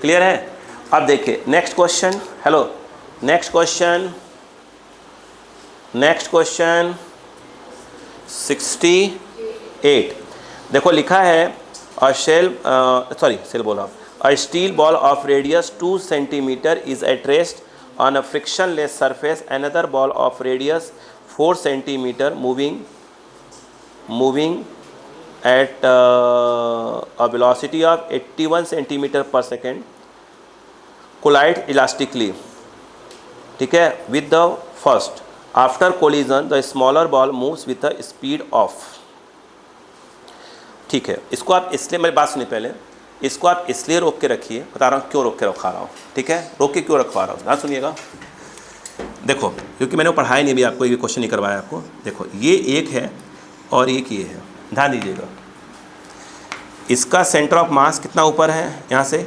क्लियर है। अब देखिए next question, hello next question, next question 68। देखो लिखा है अ सेल बोला, a steel ball of radius 2 centimetre is at rest on a frictionless surface, another ball of radius 4 centimetre moving at a velocity of 81 centimeter per second collide elastically, ठीक है, with the first. After collision the smaller ball moves with the speed of, ठीक है। इसको आप इसलिए, मेरी बात सुनिए पहले, इसको आप इसलिए रोक के रखिए, बता रहा हूँ क्यों रोक के रखा रहा हूँ, ठीक है, रोक के क्यों रखवा रहा हूँ, ध्यान सुनिएगा। देखो क्योंकि मैंने पढ़ाया नहीं, अभी आपको ये क्वेश्चन नहीं करवाया आपको। देखो ये एक है और एक ये है, ध्यान दीजिएगा। इसका सेंटर ऑफ मास कितना ऊपर है? यहाँ से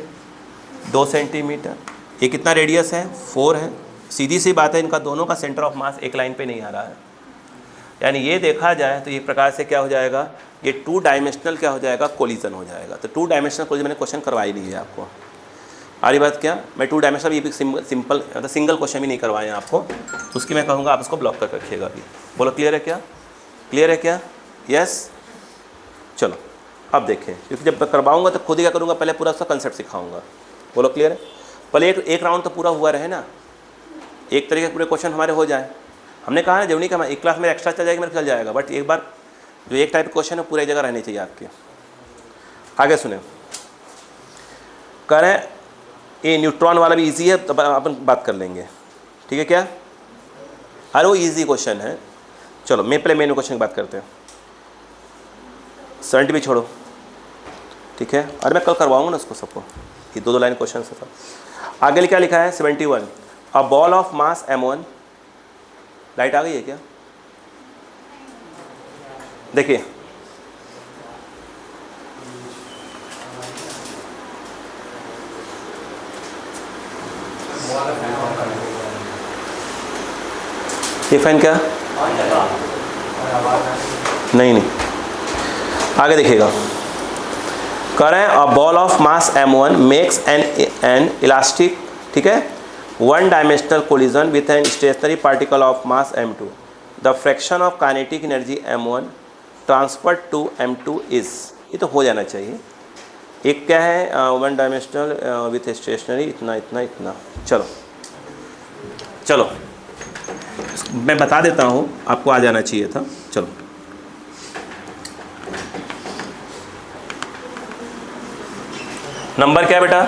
2 सेंटीमीटर। ये कितना रेडियस है? 4 है। सीधी सी बात है, इनका दोनों का सेंटर ऑफ मास एक लाइन पे नहीं आ रहा है। यानी ये देखा जाए तो एक प्रकार से क्या हो जाएगा, ये 2 डायमेंशनल क्या हो जाएगा? कोलिजन हो जाएगा। तो 2 डायमेंशनल कोलिजन मैंने क्वेश्चन करवाई नहीं है आपको। आ रही बात क्या? मैं 2 डायमेंशनल ये भी सिंपल मतलब सिंगल क्वेश्चन भी नहीं करवाए हैं आपको, तो उसकी मैं कहूँगा आप इसको ब्लॉक कर रखिएगा अभी। बोलो क्लियर है क्या? क्लियर है क्या? यस। चलो अब देखें, क्योंकि जब करवाऊंगा तो खुद ही क्या करूँगा, पहले पूरा उसका कंसेप्ट सिखाऊंगा। बोलो क्लियर है? पहले एक राउंड तो पूरा हुआ रहे ना, एक तरीके के पूरे क्वेश्चन हमारे हो जाए। हमने कहा ना जब नहीं कहा एक क्लास में एक्स्ट्रा चल जाएगा, मेरे चल जाएगा, बट एक बार जो एक टाइप क्वेश्चन है पूरा एक जगह रहनी चाहिए आपके। आगे सुने, कह रहे हैं ये न्यूट्रॉन वाला भी इजी है, तो अपन बात कर लेंगे, ठीक है क्या? अरे वो इजी क्वेश्चन है। चलो मैं पहले मेन क्वेश्चन की बात करते हैं। 70 भी छोड़ो, ठीक है, अरे मैं कल करवाऊंगा ना उसको सबको, ये 2 लाइन क्वेश्चन से सब। आगे क्या लिखा है? 71, a ball of mass m1, light आ गई है क्या? देखिए ये फैन क्या? नहीं, आगे देखिएगा। कह रहे हैं a ball of mass m1 makes an elastic, ठीक है, 1 dimensional collision with an stationary particle of mass m2। The fraction of kinetic energy m1 transferred to m2 is, ये तो हो जाना चाहिए। एक क्या है? 1 डायमेंशनल विथ स्टेशनरी इतना इतना इतना। चलो मैं बता देता हूँ, आपको आ जाना चाहिए था। चलो नंबर क्या है बेटा?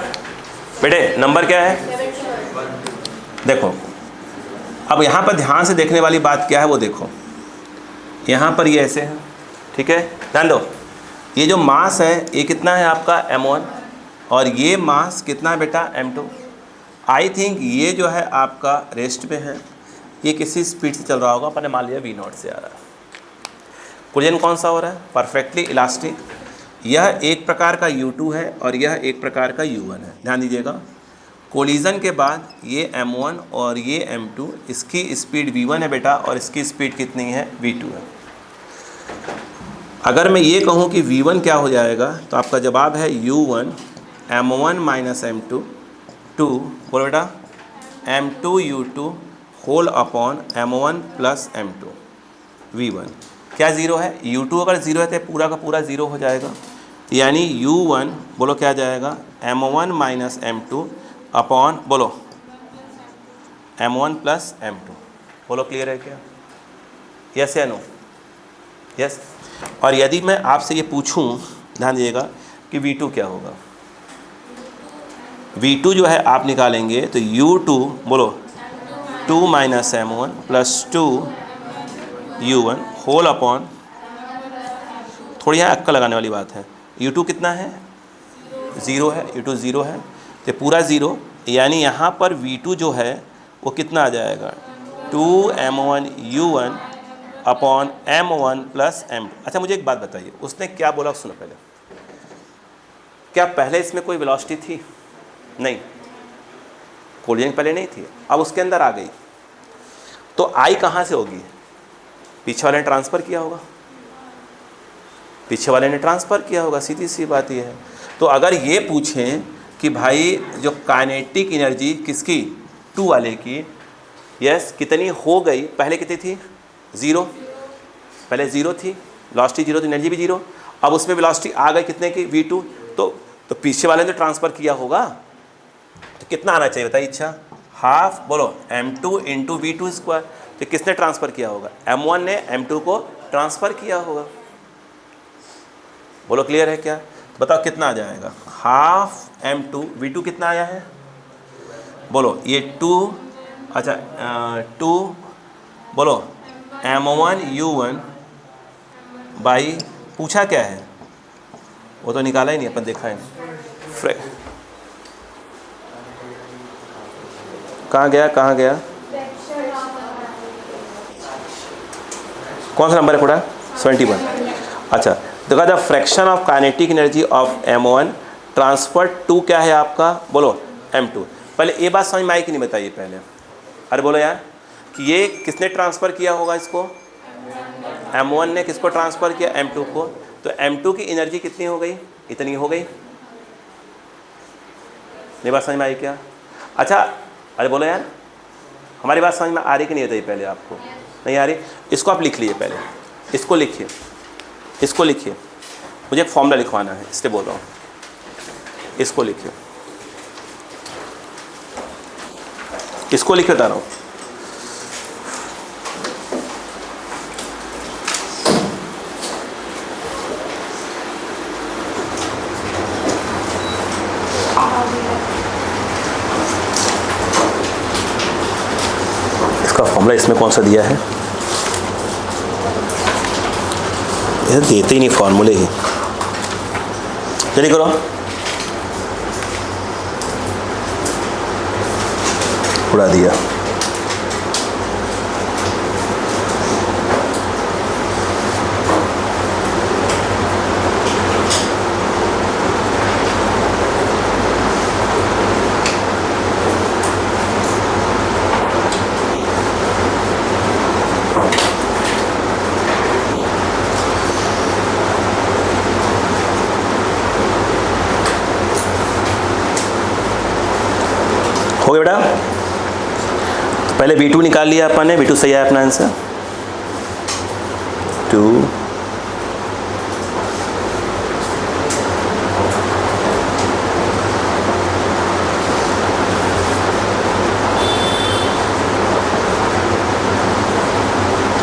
बेटे नंबर क्या है? देखो अब यहाँ पर ध्यान से देखने वाली बात क्या है वो देखो, यहाँ पर ये ऐसे है, ठीक है, ध्यान दो। ये जो मास है ये कितना है आपका m1 और ये मास कितना है बेटा m2। आई थिंक ये जो है आपका रेस्ट पे है, ये किसी स्पीड से चल रहा होगा, अपन ने मान लिया v0 से आ रहा है। कोलिजन कौन सा हो रहा है? Perfectly elastic. यह एक प्रकार का U2 है और यह एक प्रकार का U1 है। ध्यान दीजिएगा, कोलिजन के बाद ये m1 और ये m2, इसकी स्पीड v1 है बेटा और इसकी स्पीड कितनी है? v2 है। अगर मैं ये कहूँ कि v1 क्या हो जाएगा तो आपका जवाब है u1 m1 माइनस m2 2, बोलो बेटा, m2 u2 whole upon m1 plus m2 v1। क्या ज़ीरो है? u2 अगर ज़ीरो है तो पूरा का पूरा ज़ीरो हो जाएगा, यानी u1 बोलो क्या जाएगा? m1 माइनस m2 अपॉन बोलो m1 प्लस m2। बोलो क्लियर है क्या? यस या नो? यस। और यदि मैं आपसे ये पूछूं, ध्यान दीजिएगा, कि v2 क्या होगा? v2 जो है आप निकालेंगे तो u2 बोलो 2 minus m1 plus 2 u1 whole upon, थोड़ी यहाँ अक्का लगाने वाली बात है, u2 कितना है? ज़ीरो है, u2 ज़ीरो है तो पूरा ज़ीरो, यानी यहाँ पर v2 जो है वो कितना आ जाएगा? 2m1 u1 upon m1 plus m2। अच्छा मुझे एक बात बताइए, उसने क्या बोला सुनो पहले, क्या पहले इसमें कोई वेलोसिटी थी? नहीं, कोलिजन पहले नहीं थी, अब उसके अंदर आ गई तो आई कहाँ से होगी? पीछे वाले ने ट्रांसफ़र किया होगा, पीछे वाले ने ट्रांसफ़र किया होगा, सीधी सी बात ये है। तो अगर ये पूछें कि भाई जो काइनेटिक एनर्जी किसकी? 2 वाले की, यस, कितनी हो गई? पहले कितनी थी? ज़ीरो, पहले ज़ीरो थी, वेलोसिटी ज़ीरो, तो एनर्जी भी ज़ीरो। अब उसमें वेलोसिटी आ गई कितने की? v2। तो पीछे वाले ने ट्रांसफ़र किया होगा, तो कितना आना चाहिए बताइए? इच्छा हाफ, बोलो m2 इंटू v2 स्क्वायर। तो किसने ट्रांसफ़र किया होगा? m1 ने m2 को ट्रांसफ़र किया होगा। बोलो क्लियर है क्या? तो बताओ कितना आ जाएगा? हाफ m2, v2 कितना आया है? बोलो ये 2, अच्छा 2, बोलो m1 u1 बाई, पूछा क्या है वो तो निकाला ही नहीं, अपन देखा है। कहाँ गया, कहाँ गया? कौन सा नंबर है पूरा? 71। अच्छा देखा, the fraction of kinetic energy of m1 transfer to क्या है आपका? बोलो m2। पहले ये बात समझ में आई कि नहीं बताइए पहले? अरे बोलो यार, कि ये किसने ट्रांसफ़र किया होगा इसको? m1 ने किसको ट्रांसफ़र किया? m2 को। तो m2 की एनर्जी कितनी हो गई? इतनी हो गई। ये बात समझ में आई क्या? अच्छा अरे बोलो यार, हमारी बात समझ में आ रही कि नहीं बताइए पहले? आपको नहीं आ रही? इसको आप लिख लीजिए पहले, इसको लिखिए, इसको लिखिए, मुझे एक फॉर्मूला लिखवाना है इसलिए बोल रहा हूँ, इसको लिखिए, इसको लिखे बता रहा हूँ। इसका फॉर्मूला इसमें कौन सा दिया है? ये देते ही नहीं फॉर्मूले ही, जल्दी करो। उड़ा दिया। हो गया बेटा? पहले v2 निकाल लिया अपन ने, v2 सही है अपना आंसर 2।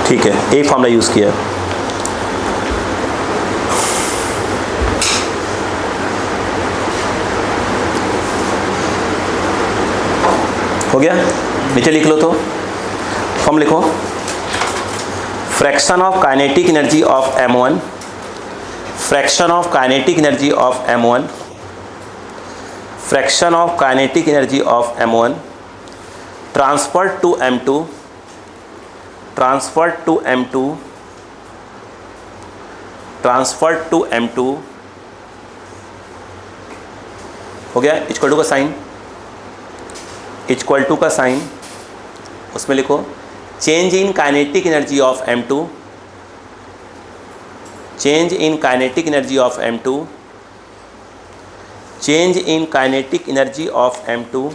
ठीक है, एक फॉर्मूला यूज़ किया। हो गया, नीचे लिख लो तो फॉर्म लिखो, fraction of kinetic energy of M1, fraction of kinetic energy of M1, fraction of kinetic energy of M1 transferred to M2, transferred to M2, transferred to M2, हो गया। इक्वल टू का साइन, इक्वल टू का sign, उसमें लिखो change in kinetic energy of M2, change in kinetic energy of M2, change in kinetic energy of M2,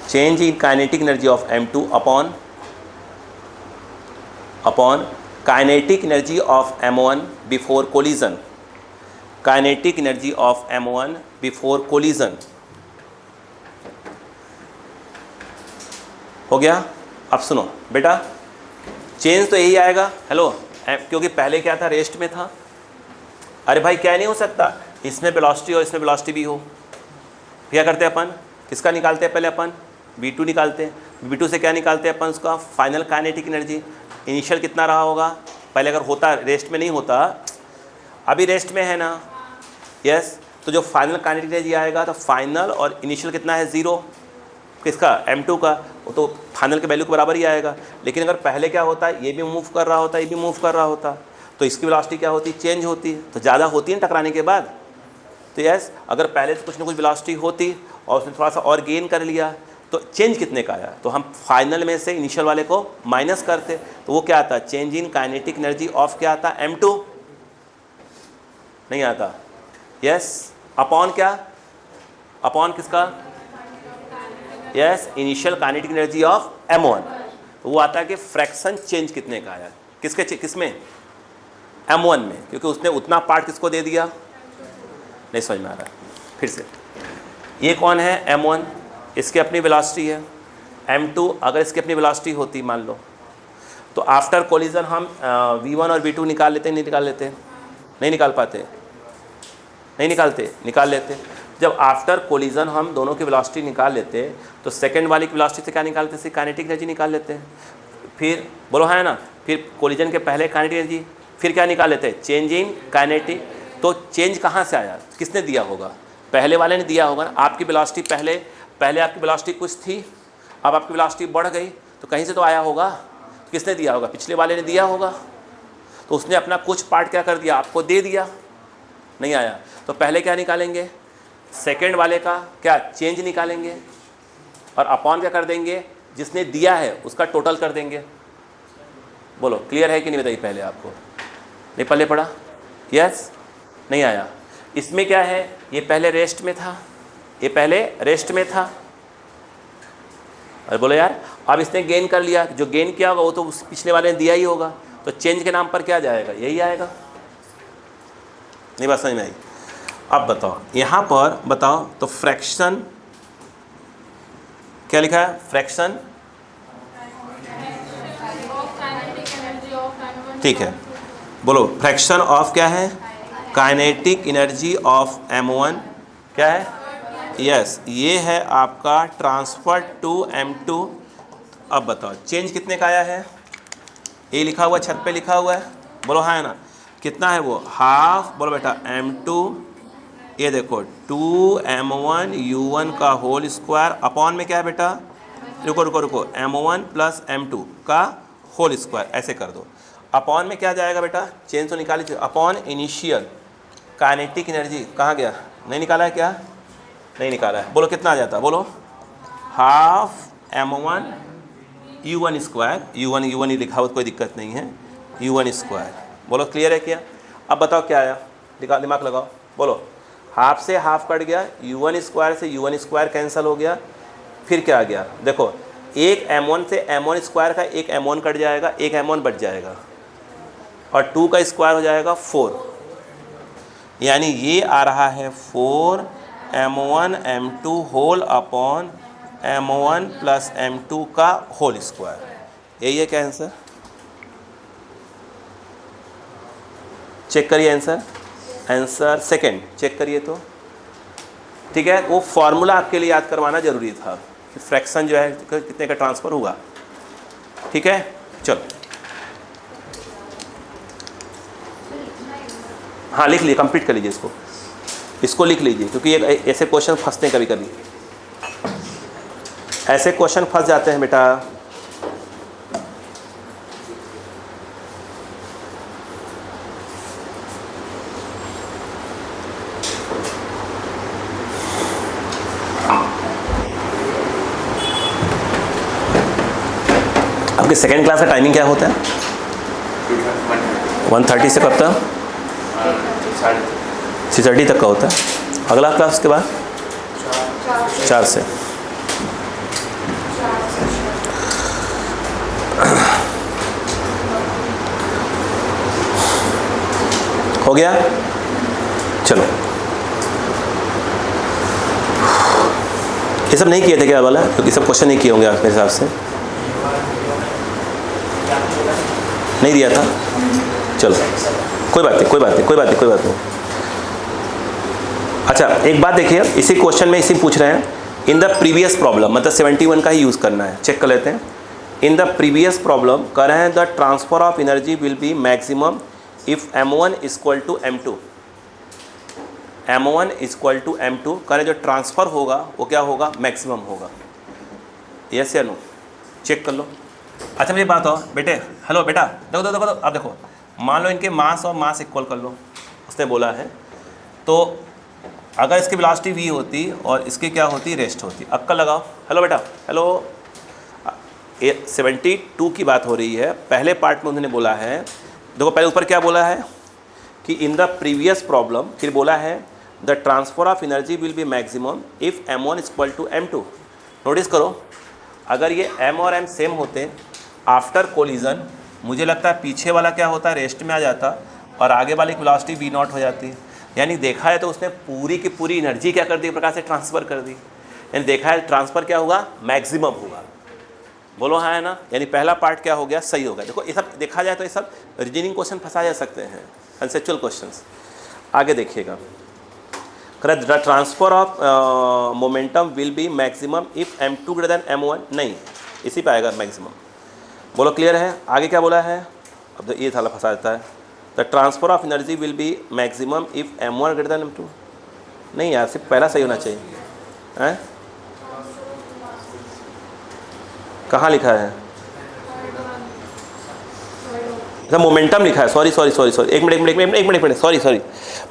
change in kinetic energy of M2 upon kinetic energy of M1 before collision, kinetic energy of M1 before collision. हो गया। अब सुनो बेटा, change तो यही आएगा, hello, क्योंकि पहले क्या था, रेस्ट में था। अरे भाई क्या नहीं हो सकता, इसमें वेलोसिटी और इसमें वेलोसिटी भी हो। क्या करते हैं अपन, किसका निकालते हैं, पहले अपन V2 निकालते हैं। V2 से क्या निकालते हैं अपन, उसका फाइनल काइनेटिक एनर्जी। इनिशियल कितना रहा होगा, पहले अगर होता रेस्ट में नहीं होता, अभी रेस्ट में है ना, यस, तो जो फाइनल काइनेटिक एनर्जी आएगा तो फाइनल और इनिशियल कितना है, 0, किसका, M2 का, वो तो फाइनल के वैल्यू के बराबर ही आएगा। लेकिन अगर पहले क्या होता है, ये भी मूव कर रहा होता, ये भी मूव कर रहा होता, तो इसकी वेलोसिटी क्या होती, चेंज होती, तो ज़्यादा होती है टकराने के बाद। तो यस, अगर पहले से कुछ ना कुछ वेलोसिटी होती और उसने थोड़ा सा और गेन कर लिया, तो चेंज कितने का आया, तो हम फाइनल में से इनिशियल वाले को माइनस करते, तो वो क्या आता, change in kinetic energy of क्या आता, M2 नहीं आता, यस, अपॉन क्या, अपॉन किसका, yes, initial kinetic energy of M1, तो वो आता है कि फ्रैक्शन चेंज कितने का आया, किसके, किसमें, M1 में, क्योंकि उसने उतना पार्ट किसको दे दिया, नहीं समझ में आ रहा है, फिर से, ये कौन है, M1, इसकी अपनी वेलोसिटी है। M2 अगर इसकी अपनी वेलोसिटी होती मान लो, तो आफ्टर कोलिजन हम V1 और V2 निकाल लेते, नहीं निकाल लेते, नहीं निकाल पाते, नहीं निकालते, निकाल लेते। जब आफ्टर कोलिजन हम दोनों की वेलोसिटी निकाल लेते, तो सेकंड वाली की वेलोसिटी से क्या निकालते, से काइनेटिक एनर्जी निकाल लेते हैं। फिर बोलो है ना, फिर कोलिजन के पहले काइनेटिक एनर्जी, फिर क्या निकाल लेते हैं, चेंज इन काइनेटिक। तो चेंज कहाँ से आया, किसने दिया होगा, पहले वाले ने दिया होगा ना। आपकी वेलोसिटी पहले आपकी वेलोसिटी कुछ थी, अब आपकी वेलोसिटी बढ़ गई, तो कहीं से तो आया होगा, तो किसने दिया होगा, पिछले वाले ने दिया होगा, तो उसने अपना कुछ पार्ट क्या कर दिया, आपको दे दिया, नहीं आया, तो पहले क्या निकालेंगे, सेकंड वाले का क्या चेंज निकालेंगे, और अपॉन क्या कर देंगे, जिसने दिया है उसका टोटल कर देंगे। बोलो क्लियर है कि नहीं, बताइए पहले आपको, नहीं पहले पढ़ा, यस, नहीं आया। इसमें क्या है, ये पहले रेस्ट में था, ये पहले रेस्ट में था, अरे बोलो यार, अब इसने गेन कर लिया, जो गेन किया होगा वो तो पिछले वाले ने दिया ही होगा, तो चेंज के नाम पर क्या जाएगा, यही आएगा। नहीं बात समझ में आई। अब बताओ यहाँ पर बताओ, तो फ्रैक्शन क्या लिखा है, फ्रैक्शन, ठीक है, बोलो फ्रैक्शन ऑफ क्या है, काइनेटिक एनर्जी ऑफ M1 क्या है, यस, ये है आपका ट्रांसफर टू M2। अब बताओ चेंज कितने का आया है, ये लिखा हुआ छत पे लिखा हुआ है, बोलो हाँ है ना, कितना है वो, हाफ, बोलो बेटा M2, ये देखो 2M1 U1 का होल स्क्वायर, अपॉन में क्या है बेटा, रुको रुको रुको, M1 प्लस M2 का होल स्क्वायर, ऐसे कर दो। अपॉन में क्या जाएगा बेटा, चेंज तो निकाली थी, अपॉन इनिशियल काइनेटिक एनर्जी, कहाँ गया, नहीं निकाला है क्या, नहीं निकाला है, बोलो कितना आ जाता, बोलो half M1 U1 square, U1 ही लिखा हुआ, कोई दिक्कत नहीं है, U1 स्क्वायर, बोलो क्लियर है क्या। अब बताओ क्या आया, दिमाग लगाओ, बोलो हाफ से हाफ कट गया, U1 स्क्वायर से U1 स्क्वायर कैंसिल हो गया, फिर क्या आ गया, देखो एक M1 से M1 स्क्वायर का एक M1 कट जाएगा, एक M1 बच जाएगा, और 2 का स्क्वायर हो जाएगा 4, यानी ये आ रहा है 4M1 M2 whole upon M1 plus M2 का होल स्क्वायर। यही है क्या आंसर, चेक करिए आंसर, आंसर सेकंड चेक करिए, तो ठीक है, वो फॉर्मूला आपके लिए याद करवाना जरूरी था कि फ्रैक्शन जो है कितने का ट्रांसफ़र होगा। ठीक है, चलो हाँ लिख लीजिए, कंप्लीट कर लीजिए इसको लिख लीजिए, क्योंकि ये ऐसे क्वेश्चन फंसते हैं कभी कभी, ऐसे क्वेश्चन फंस जाते हैं बेटा। आपके सेकेंड क्लास का टाइमिंग क्या होता है? 1:30 से कब तक? 6:30 तक का होता है। अगला क्लास के बाद 4 से। हो गया, चलो ये सब नहीं किए थे क्या वाला, क्योंकि सब क्वेश्चन नहीं किए होंगे आप मेरे हिसाब से, नहीं दिया था। चलो कोई बात नहीं। अच्छा एक बात देखिए, इसी क्वेश्चन में इसी पूछ रहे हैं, इन द प्रीवियस प्रॉब्लम, मतलब 71 का ही यूज़ करना है, चेक कर लेते हैं। इन द प्रीवियस प्रॉब्लम कह रहे हैं the transfer of energy will be maximum if m1 equal to m2, m1 equal to m2 कह रहे जो ट्रांसफ़र होगा वो क्या होगा, मैक्सिमम होगा। यस या नो, चेक कर लो। अच्छा मेरी बात हो बेटे, हेलो बेटा, देखो आप देखो, मान लो इनके मास और मास इक्वल कर लो, उसने बोला है, तो अगर इसकी वेलोसिटी v होती और इसकी क्या होती, रेस्ट होती। अक्कल लगाओ। हेलो बेटा, हेलो। 72 की बात हो रही है, पहले पार्ट में उन्होंने बोला है, देखो पहले ऊपर क्या बोला है कि इन द प्रीवियस प्रॉब्लम, फिर बोला है the transfer of energy will be maximum if m1 equal to m2। Notice करो, अगर ये m और m सेम होते आफ्टर कोलिजन, मुझे लगता है पीछे वाला क्या होता है, रेस्ट में आ जाता और आगे वाली वेलोसिटी v0 हो जाती। यानी देखा है तो उसने पूरी की पूरी एनर्जी क्या कर दी, प्रकार से ट्रांसफ़र कर दी। यानी देखा है ट्रांसफ़र क्या होगा, मैक्सिमम होगा। बोलो हाँ है ना, यानी पहला पार्ट क्या हो गया, सही हो गया। देखो ये सब देखा जाए तो ये सब रीजनिंग क्वेश्चन फंसा जा सकते हैं, कंसेप्चुअल क्वेश्चंस। आगे देखिएगा, the transfer of momentum will be maximum if m2 greater than m1, नहीं इसी पे आएगा मैक्सिमम। बोलो क्लियर है। आगे क्या बोला है, अब तो ये थाला फंसा देता है, the transfer of energy will be maximum if m1 greater than m2, नहीं यार सिर्फ पहला सही होना चाहिए। हैं कहाँ लिखा है, मोमेंटम लिखा है, सॉरी, एक मिनट, सॉरी,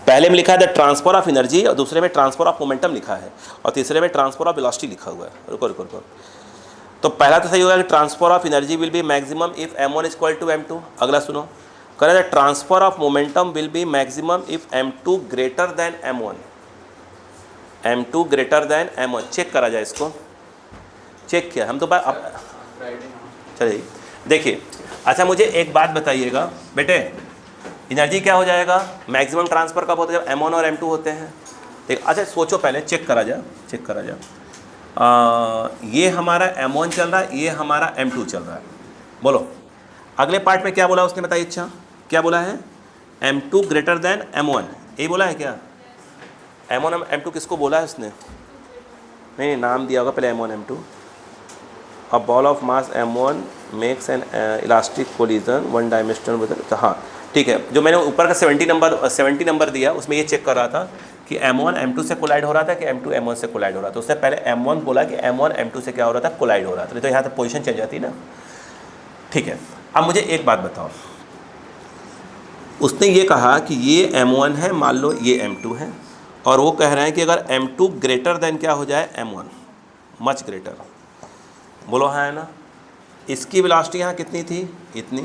पहले में लिखा है द ट्रांसफर ऑफ एनर्जी और दूसरे में ट्रांसफर ऑफ मोमेंटम लिखा है और तीसरे में ट्रांसफर ऑफ वेलोसिटी लिखा हुआ है। रुको, तो पहला तो सही होगा कि transfer of energy will be maximum if m1 equal to m2। अगला सुनो, कह रहे the transfer of momentum will be maximum if m2 greater than m1, m2 greater than m1। Check करा जाए इसको, चेक किया हम तो बात अब चलिए देखिए। अच्छा मुझे एक बात बताइएगा बेटे, एनर्जी क्या हो जाएगा, मैक्सिमम ट्रांसफ़र कब होता है, जब m1 और m2 होते हैं। ठीक, अच्छा सोचो पहले, चेक करा जा। ये हमारा m1 चल रहा है, ये हमारा m2 चल रहा है। बोलो अगले पार्ट में क्या बोला उसने, बताइए। अच्छा क्या बोला है, m2 ग्रेटर दैन m1, यही बोला है क्या? m1 m2 किसको बोला है उसने, नहीं नाम दिया होगा पहले m1 m2। A ball of mass m1 makes an elastic collision one dimensional with, हाँ ठीक है। जो मैंने ऊपर का 70 नंबर दिया उसमें ये चेक कर रहा था कि m1 m2 से कोलाइड हो रहा था कि m2 m1 से कोलाइड हो रहा था। उससे पहले m1 बोला कि m1 m2 से क्या हो रहा था, कोलाइड हो रहा था। नहीं तो यहाँ तक पोजीशन चेंज जाती ना। ठीक है, अब मुझे एक बात बताओ, उसने ये कहा कि ये m1 है, मान लो ये m2 है, और वो कह रहे हैं कि अगर m2 ग्रेटर देन क्या हो जाए m1, मच ग्रेटर। बोलो हाँ है ना। इसकी वेलोसिटी यहाँ कितनी थी, इतनी।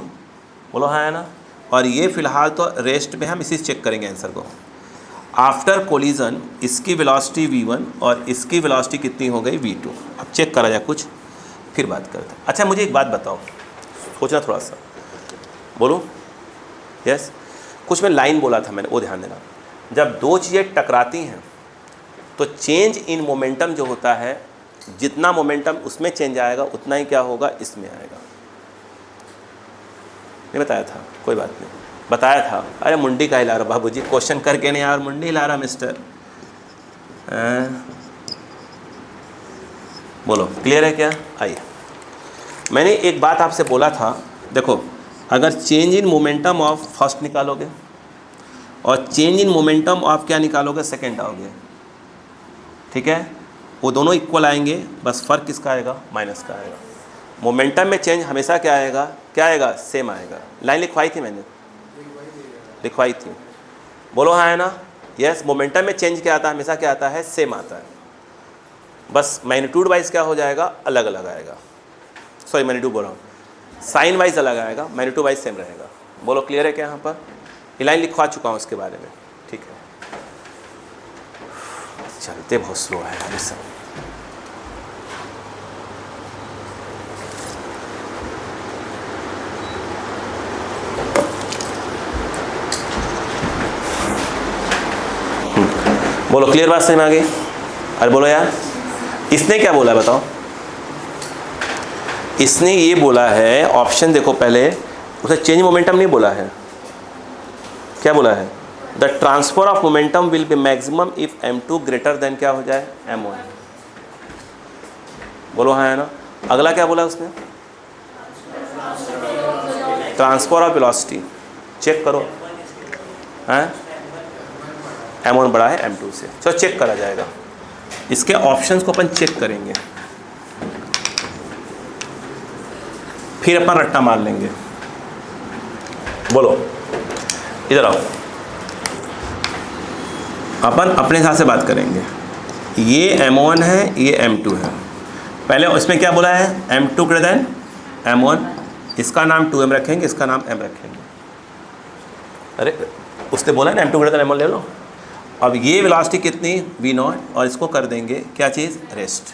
बोलो हाँ है ना। और ये फ़िलहाल तो रेस्ट में, हम इसी से चेक करेंगे आंसर को। आफ्टर कोलिजन इसकी वेलोसिटी v1 और इसकी वेलोसिटी कितनी हो गई, v2। अब चेक करा जाए कुछ, फिर बात करते हैं। अच्छा मुझे एक बात बताओ, सोचना थोड़ा सा, बोलो। यस, कुछ में लाइन बोला था मैंने, वो ध्यान देना। जब दो चीज़ें टकराती हैं तो चेंज इन मोमेंटम जो होता है, जितना मोमेंटम उसमें चेंज आएगा उतना ही क्या होगा, इसमें आएगा। नहीं बताया था, कोई बात नहीं, बताया था। अरे मुंडी का हिला रहा बाबूजी, क्वेश्चन करके नहीं यार, मुंडी हिला रहा मिस्टर। बोलो क्लियर है क्या? आइए, मैंने एक बात आपसे बोला था, देखो अगर change in momentum of first निकालोगे और चेंज इन मोमेंटम ऑफ क्या निकालोगे, सेकंड आओगे, ठीक है, वो दोनों इक्वल आएंगे, बस फ़र्क किसका आएगा, माइनस का आएगा। मोमेंटम में चेंज हमेशा क्या आएगा, सेम आएगा। लाइन लिखवाई थी मैंने, लिखवाई थी, बोलो हाँ है ना? यस, मोमेंटम में चेंज क्या आता है, हमेशा क्या आता है, सेम आता है, बस मैग्नीट्यूड वाइज क्या हो जाएगा, अलग अलग आएगा। सॉरी मैग्नीट्यूड बोल रहा हूँ, साइन वाइज अलग आएगा, मैग्नीट्यूड वाइज सेम रहेगा। बोलो क्लियर है क्या? यहाँ पर ये लाइन लिखवा चुका हूँ इसके बारे में, ठीक है। चलते बहुत स्लो है यार सब। बोलो क्लियर बात समझ में आ गई? अरे बोलो यार, इसने क्या बोला बताओ? इसने ये बोला है, ऑप्शन देखो पहले, उसे चेंज मोमेंटम नहीं बोला है, क्या बोला है? The transfer of momentum will be maximum if m2 greater than क्या हो जाए, m1। बोलो हाँ है ना? अगला क्या बोला उसने? ट्रांसफर ऑफ वेलोसिटी, चेक करो, हैं m1 बड़ा है m2 से, चलो चेक करा जाएगा। इसके ऑप्शंस को अपन चेक करेंगे, फिर अपन रट्टा मार लेंगे। बोलो इधर आओ, अपन अपने हिसाब से बात करेंगे। ये m1 है, ये m2 है। पहले इसमें क्या बोला है, m2 ग्रेटर देन m1, इसका नाम 2m रखेंगे, इसका नाम m रखेंगे। अरे उसने बोला है ना m2 ग्रेटर देन m1 ले लो। अब ये वेलोसिटी कितनी, v0, और इसको कर देंगे क्या चीज़, रेस्ट।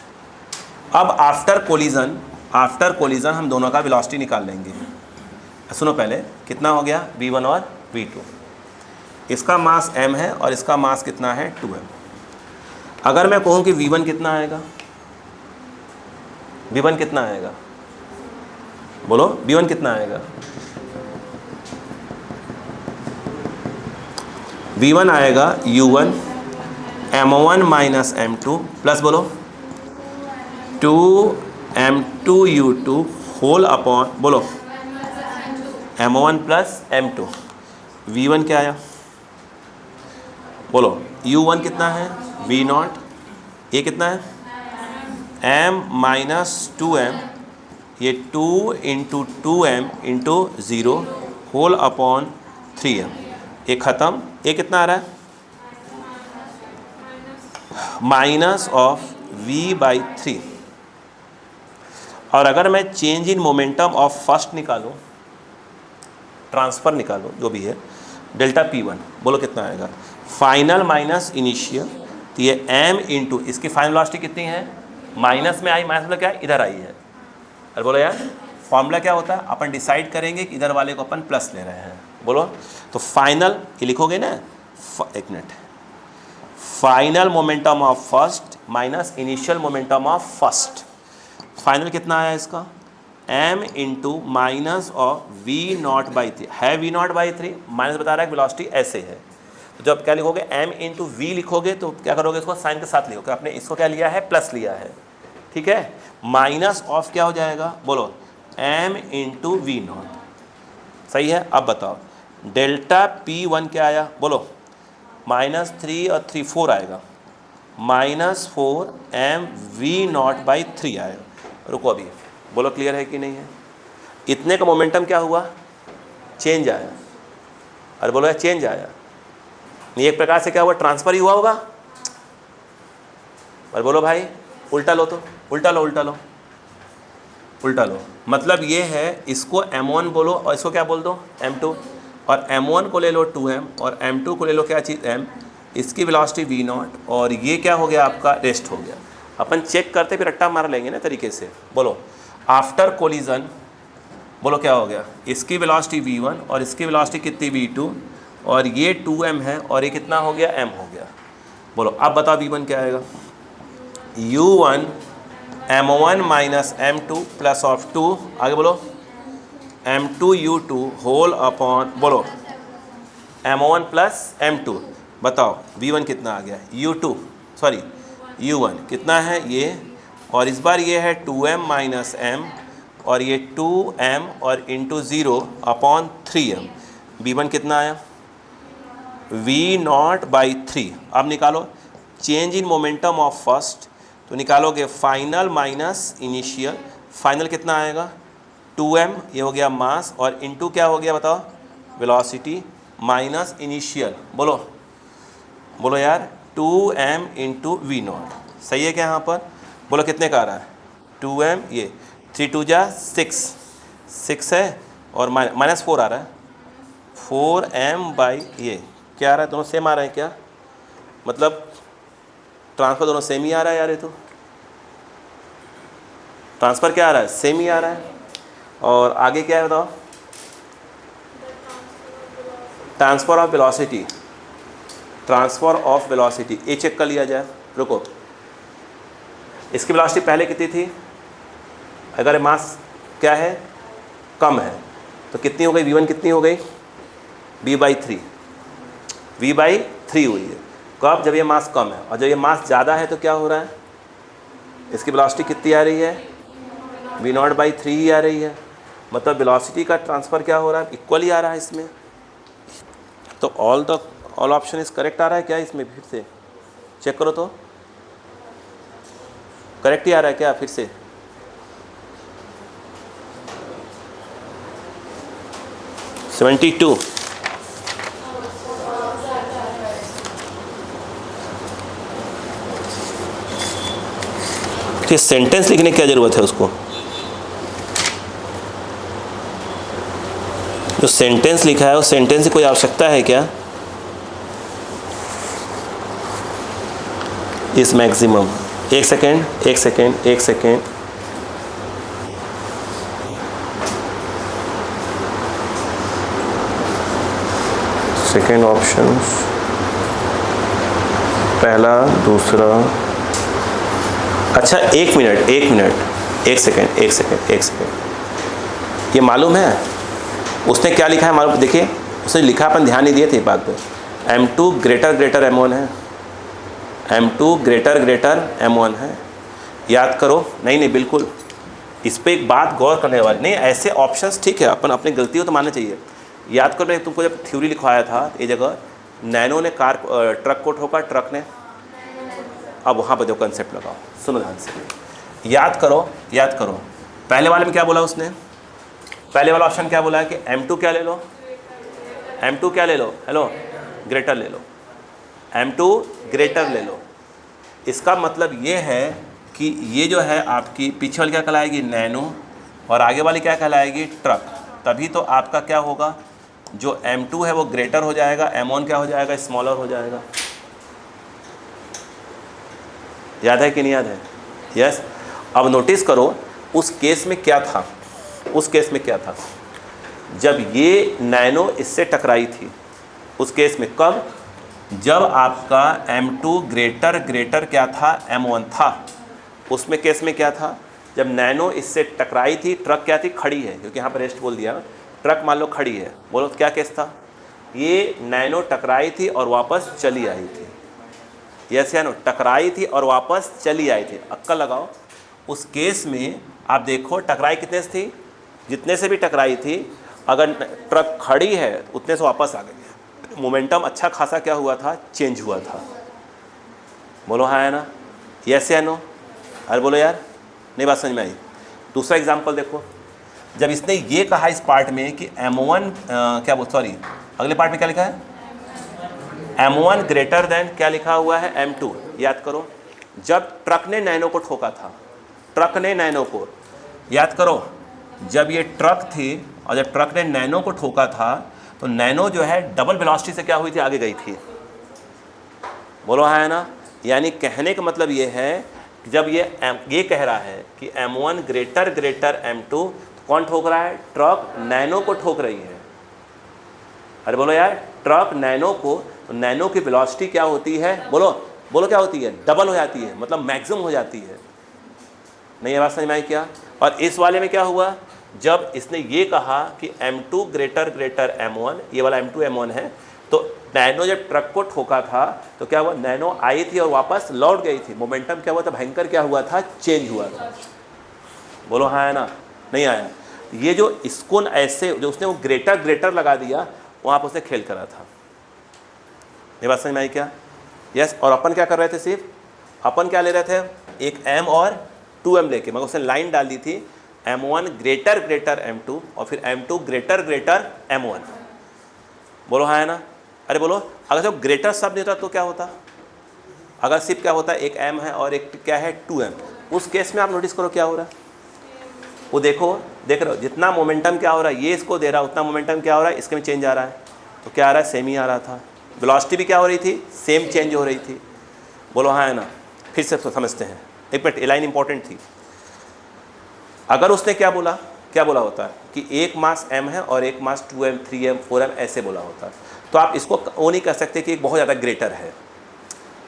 अब आफ्टर कोलिजन हम दोनों का वेलोसिटी निकाल लेंगे। सुनो पहले, कितना हो गया, v1 और v2। इसका मास m है और इसका मास कितना है, 2m। अगर मैं कहूँ कि v1 कितना आएगा, v1 कितना आएगा, बोलो v1 कितना आएगा? v1 आएगा u1 m1 minus m2 plus बोलो 2m2 u2 होल अपॉन बोलो m1 प्लस m2। v1 क्या आया, बोलो u1 कितना है, v0, ये कितना है, m माइनस 2m, ये 2 into 2m into 0 whole upon 3m, ये ख़त्म। ये कितना आ रहा है, माइनस ऑफ v/3। और अगर मैं change in momentum of first निकालूं, ट्रांसफ़र निकालूं, जो भी है, डेल्टा p1, बोलो कितना आएगा, फाइनल माइनस इनिशियल, तो ये m इंटू इसकी फाइनल वेलोसिटी कितनी है, माइनस में आई, माइनस मतलब क्या है, इधर आई है। अरे बोलो यार, फॉर्मूला क्या होता है, अपन डिसाइड करेंगे कि इधर वाले को अपन प्लस ले रहे हैं। बोलो तो फाइनल, ये लिखोगे ना, एक minute, final momentum of first minus initial momentum of first, final कितना आया इसका, m into minus of v0/3 है, v0/3 माइनस बता रहा है कि वेलोसिटी ऐसे है। तो जब क्या लिखोगे, m इंटू v लिखोगे तो क्या करोगे, इसको साइन के साथ लिखोगे, आपने इसको क्या लिया है, प्लस लिया है, ठीक है। माइनस ऑफ क्या हो जाएगा, बोलो m इंटू v0, सही है। अब बताओ डेल्टा p1 क्या आया, बोलो -3 और 3 4 आएगा, -4m v0/3 आएगा। रुको अभी, बोलो क्लियर है कि नहीं है? इतने का मोमेंटम क्या हुआ, चेंज आया। अरे बोलो यार, चेंज आया, नहीं एक प्रकार से क्या हुआ, ट्रांसफ़र ही हुआ होगा। अरे बोलो भाई, उल्टा लो, तो उल्टा लो, उल्टा लो, उल्टा लो। मतलब ये है, इसको m1 बोलो और इसको क्या बोल दो, m2, और m1 को ले लो 2m और m2 को ले लो क्या चीज़, m, इसकी वेलोसिटी v0, और ये क्या हो गया आपका, रेस्ट हो गया। अपन चेक करते फिर रट्टा मार लेंगे ना तरीके से। बोलो आफ्टर कोलिजन, बोलो क्या हो गया, इसकी वेलोसिटी v1 और इसकी वेलोसिटी कितनी, v2, और ये 2m है और ये कितना हो गया, m हो गया। बोलो अब बताओ v1 क्या आएगा, u1 m1 minus m2 plus of 2, आगे बोलो m2 u2 होल अपॉन, बोलो m1 प्लस m2, बताओ v1 कितना आ गया, u2, सॉरी u1 कितना है ये, और इस बार ये है 2m माइनस m, और ये 2m और इंटू 0 अपॉन 3m। v1 कितना आया, v0/3। अब निकालो change in momentum of first, तो निकालोगे फाइनल माइनस इनिशियल। फाइनल कितना आएगा 2m, ये हो गया मास, और इंटू क्या हो गया बताओ, वेलोसिटी, माइनस इनिशियल। बोलो बोलो यार, 2m इंटू v0। सही है क्या यहाँ पर? बोलो कितने का आ रहा है 2m, ये 3 2 जा 6 है, और माइनस 4 आ रहा है, 4m/, ये क्या आ रहा है, दोनों सेम आ रहे हैं क्या, मतलब ट्रांसफ़र दोनों सेम ही आ रहा है यार, ये तो ट्रांसफ़र क्या आ रहा है, सेम ही आ रहा है। और आगे क्या है बताओ, transfer of velocity, transfer of velocity, ये चेक कर लिया जाए। रुको, इसकी वेलोसिटी पहले कितनी थी, अगर मास क्या है कम है तो कितनी हो गई, v1 कितनी हो गई, v/3 हुई है। कब, जब ये मास कम है, और जब ये मास ज़्यादा है तो क्या हो रहा है, इसकी वेलोसिटी कितनी आ रही है, v0/3 ही आ रही है। मतलब वेलोसिटी का ट्रांसफ़र क्या हो रहा है, इक्वली आ रहा है इसमें। तो ऑल ऑप्शन इज करेक्ट आ रहा है क्या इसमें, फिर से चेक करो तो करेक्ट ही आ रहा है क्या, फिर से (72) कि सेंटेंस लिखने की क्या ज़रूरत है उसको, जो सेंटेंस लिखा है उस सेंटेंस की कोई आवश्यकता है क्या, इस मैक्सिमम। एक सेकेंड सेकेंड ऑप्शन, पहला दूसरा, अच्छा एक मिनट, एक सेकेंड, ये मालूम है उसने क्या लिखा है, मालूम, देखिए उसने लिखा, अपन ध्यान नहीं दिए थे बात पे, m2 ग्रेटर m1 है, m2 ग्रेटर m1 है, याद करो। नहीं बिल्कुल, इस पर एक बात गौर करने वाली नहीं, ऐसे ऑप्शंस ठीक है, अपन अपनी गलती हो तो मानना चाहिए। याद करो, मैं तुमको जब थ्योरी लिखवाया था ये जगह, नैनो ने ट्रक को ठोका, ट्रक ने, अब वहाँ पर जो कंसेप्ट लगाओ, सुनो ध्यान से, याद करो पहले वाले में क्या बोला उसने, पहले वाला ऑप्शन क्या बोला है कि m2 क्या ले लो, हेलो ग्रेटर ले लो, m2 ग्रेटर ले लो। इसका मतलब ये है कि ये जो है आपकी पीछे वाली क्या कहलाएगी, नैनो, और आगे वाली क्या कहलाएगी, ट्रक। तभी तो आपका क्या होगा, जो m2 है वो ग्रेटर हो जाएगा, m1 क्या हो जाएगा, स्मॉलर हो जाएगा। याद है कि नहीं याद है? यस। अब नोटिस करो उस केस में क्या था, जब ये नैनो इससे टकराई थी, उस केस में कब, जब आपका m2 ग्रेटर क्या था, m1 था। उसमें केस में क्या था, जब नैनो इससे टकराई थी, ट्रक क्या थी, खड़ी है, क्योंकि यहाँ पर रेस्ट बोल दिया, ट्रक मान लो खड़ी है, बोलो क्या केस था, ये नैनो टकराई थी और वापस चली आई थी, यस या नो, टकराई थी और वापस चली आई थी। अक्कल लगाओ, उस केस में आप देखो टकराई कितने से थी, जितने से भी टकराई थी, अगर ट्रक खड़ी है उतने से वापस आ गई, मोमेंटम अच्छा खासा क्या हुआ था, चेंज हुआ था। बोलो हाँ है ना, यस या नो, अरे बोलो यार, नहीं बात समझ में आई। दूसरा एग्जांपल देखो, जब इसने ये कहा इस पार्ट में कि m1 अगले पार्ट में क्या लिखा है, m1 ग्रेटर देन क्या लिखा हुआ है, m2। याद करो, जब ट्रक ने नैनो को ठोका था, याद करो, जब ये ट्रक थी और जब ट्रक ने नैनो को ठोका था, तो नैनो जो है डबल वेलोसिटी से क्या हुई थी, आगे गई थी। बोलो हाँ है ना। यानी कहने का मतलब ये है कि जब ये कह रहा है कि m1 ग्रेटर m2, तो कौन ठोक रहा है, ट्रक नैनो को ठोक रही है। अरे बोलो यार, ट्रक नैनो को, तो नैनो की वेलोसिटी क्या होती है, बोलो क्या होती है, डबल हो जाती है, मतलब मैक्सिमम हो जाती है। नहीं बात समझ में आई क्या? और इस वाले में क्या हुआ, जब इसने ये कहा कि m2 ग्रेटर m1, ये वाला m2 m1 है, तो नैनो जब ट्रक को ठोका था तो क्या हुआ, नैनो आई थी और वापस लौट गई थी, मोमेंटम क्या हुआ था, भयंकर क्या हुआ था, चेंज हुआ था। बोलो हाँ है ना, नहीं आया। ये जो इसको ऐसे जो उसने वो ग्रेटर लगा दिया, वहाँ पर उसने खेल करा था। ये बात समझ में आई क्या? यस। और अपन क्या कर रहे थे, सिर्फ अपन क्या ले रहे थे, एक m और 2m लेके, मगर उसने लाइन डाल दी थी m1 ग्रेटर m2 और फिर m2 ग्रेटर m1। बोलो हाँ है ना? अरे बोलो, अगर जो ग्रेटर शब्द नहीं होता तो क्या होता, अगर सिर्फ क्या होता है, एक m है और एक क्या है 2m, उस केस में आप नोटिस करो क्या हो रहा है, वो देखो, देख रहे हो जितना मोमेंटम क्या हो रहा है, ये इसको दे रहा है, उतना मोमेंटम क्या हो रहा है, इसके में चेंज आ रहा है। तो क्या आ रहा है, सेम ही आ रहा था। वेलोसिटी भी क्या हो रही थी, सेम चेंज हो रही थी। बोलो हाँ है ना? फिर से समझते हैं, एक मिनट, ये लाइन इंपॉर्टेंट थी। अगर उसने क्या बोला होता है कि एक मास m है और एक मास 2m 3m 4m ऐसे बोला होता, तो आप इसको वो नहीं कह सकते कि एक बहुत ज़्यादा ग्रेटर है।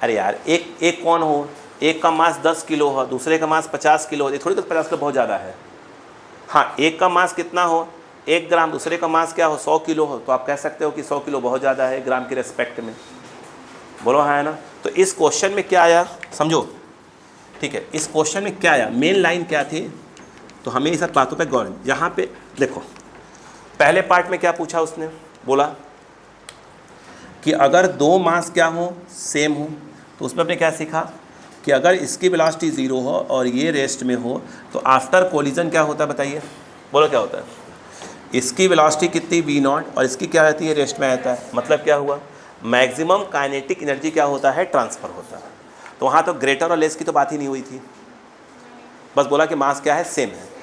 अरे यार, एक कौन हो, एक का मास 10 किलो हो, दूसरे का मास 50 किलो हो, ये थोड़ी तो 50 किलो बहुत ज़्यादा है। हाँ, एक का मास कितना हो, 1 ग्राम, दूसरे का मास क्या हो, 100 किलो हो, तो आप कह सकते हो कि 100 किलो बहुत ज़्यादा है ग्राम के रेस्पेक्ट में। बोलो हाँ है ना? तो इस क्वेश्चन में क्या आया, समझो, ठीक है। इस क्वेश्चन में क्या आया, मेन लाइन क्या थी, तो हमें इस बातों पे गौर। यहाँ पे देखो, पहले पार्ट में क्या पूछा उसने, बोला कि अगर दो मास क्या हो, सेम हो, तो उसमें आपने क्या सीखा कि अगर इसकी वेलोसिटी 0 हो और ये रेस्ट में हो तो आफ्टर कोलिजन क्या होता है, बताइए। बोलो क्या होता है, इसकी वेलोसिटी कितनी v0 और इसकी क्या रहती है, रेस्ट में रहता है। मतलब क्या हुआ, मैक्सिमम काइनेटिक एनर्जी क्या होता है, ट्रांसफ़र होता है। तो वहाँ तो ग्रेटर और लेस की तो बात ही नहीं हुई थी, बस बोला कि मास क्या है, सेम है।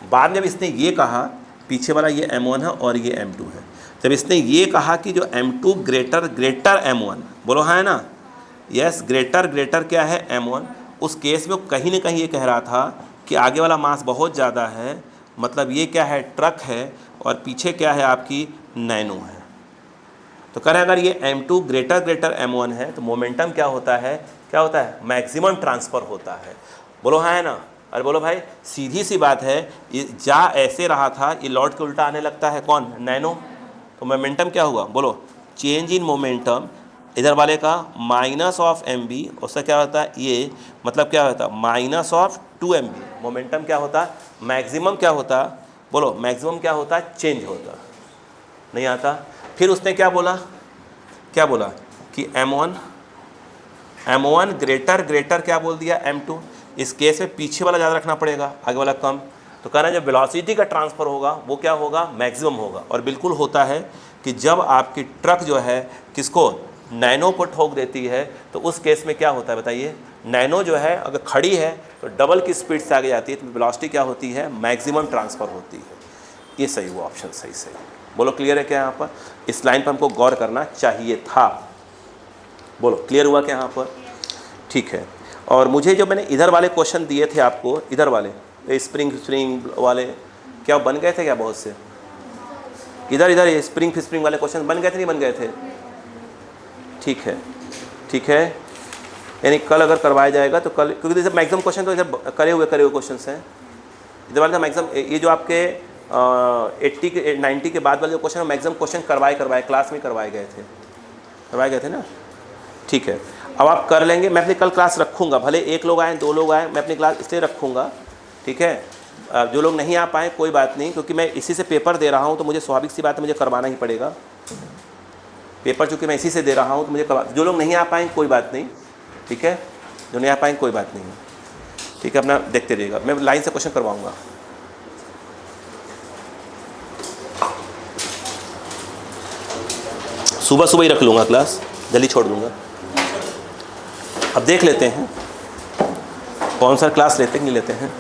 बाद में जब इसने ये कहा, पीछे वाला ये m1 है और ये m2 है, जब इसने ये कहा कि जो m2 ग्रेटर m1, बोलो हाँ है ना, यस, ग्रेटर क्या है m1, उस केस में कहीं ना कहीं ये कह रहा था कि आगे वाला मास बहुत ज़्यादा है, मतलब ये क्या है, ट्रक है, और पीछे क्या है, आपकी नैनो है। तो कह रहे अगर ये m2 ग्रेटर m1 है तो मोमेंटम क्या होता है, मैक्सिमम ट्रांसफ़र होता है। बोलो हाँ है ना? अरे बोलो भाई, सीधी सी बात है, ये जा ऐसे रहा था, ये लौट के उल्टा आने लगता है, कौन, नैनो। तो मोमेंटम क्या हुआ, बोलो, चेंज इन मोमेंटम, इधर वाले का माइनस ऑफ mv, उससे क्या होता है, ये मतलब क्या होता है, माइनस ऑफ 2mv। मोमेंटम क्या होता, मैक्सिमम क्या होता, बोलो, मैक्सिमम क्या होता, चेंज होता, नहीं आता। फिर उसने क्या बोला कि m1 ग्रेटर क्या बोल दिया, m2। इस केस में पीछे वाला ज़्यादा रखना पड़ेगा, आगे वाला कम। तो कहना जब वेलोसिटी का ट्रांसफ़र होगा वो क्या होगा, मैक्सिमम होगा। और बिल्कुल होता है कि जब आपकी ट्रक जो है किसको, नैनो को ठोक देती है, तो उस केस में क्या होता है, बताइए। नैनो जो है अगर खड़ी है तो डबल की स्पीड से आगे जाती है, तो वेलोसिटी क्या होती है, मैक्सिमम ट्रांसफ़र होती है। ये सही हुआ ऑप्शन, सही। बोलो क्लियर है क्या यहाँ पर? इस लाइन पर हमको गौर करना चाहिए था। बोलो क्लियर हुआ क्या यहाँ पर? ठीक है। और मुझे जो मैंने इधर वाले क्वेश्चन दिए थे आपको, इधर वाले स्प्रिंग वाले, क्या बन गए थे क्या बहुत से? इधर ये स्प्रिंग वाले क्वेश्चन बन गए थे, नहीं बन गए थे? ठीक है। यानी कल अगर करवाया जाएगा तो कल, क्योंकि जैसे मैक्सिमम क्वेश्चन तो इधर करे हुए क्वेश्चन हैं। इधर वाले का मैक्सिमम, ये जो आपके 80 के 90 के बाद वाले जो क्वेश्चन, मैक्सिमम क्वेश्चन करवाए क्लास में करवाए गए थे ना। ठीक है, अब आप कर लेंगे। मैं अपनी कल क्लास रखूँगा, भले 1 लोग आए 2 लोग आए, मैं अपनी क्लास इसलिए रखूँगा, ठीक है। जो लोग नहीं आ पाए कोई बात नहीं, क्योंकि मैं इसी से पेपर दे रहा हूँ, तो मुझे स्वाभाविक सी बात है, मुझे करवाना ही पड़ेगा पेपर, चूँकि मैं इसी से दे रहा हूँ तो मुझे जो लोग नहीं आ पाए कोई बात नहीं, ठीक है। जो नहीं आ पाए कोई बात नहीं, ठीक है, अपना देखते रहिएगा। मैं लाइन से क्वेश्चन करवाऊँगा। सुबह ही रख लूँगा क्लास, जल्दी छोड़ दूँगा। अब देख लेते हैं कौन सा क्लास लेते हैं, नहीं लेते हैं।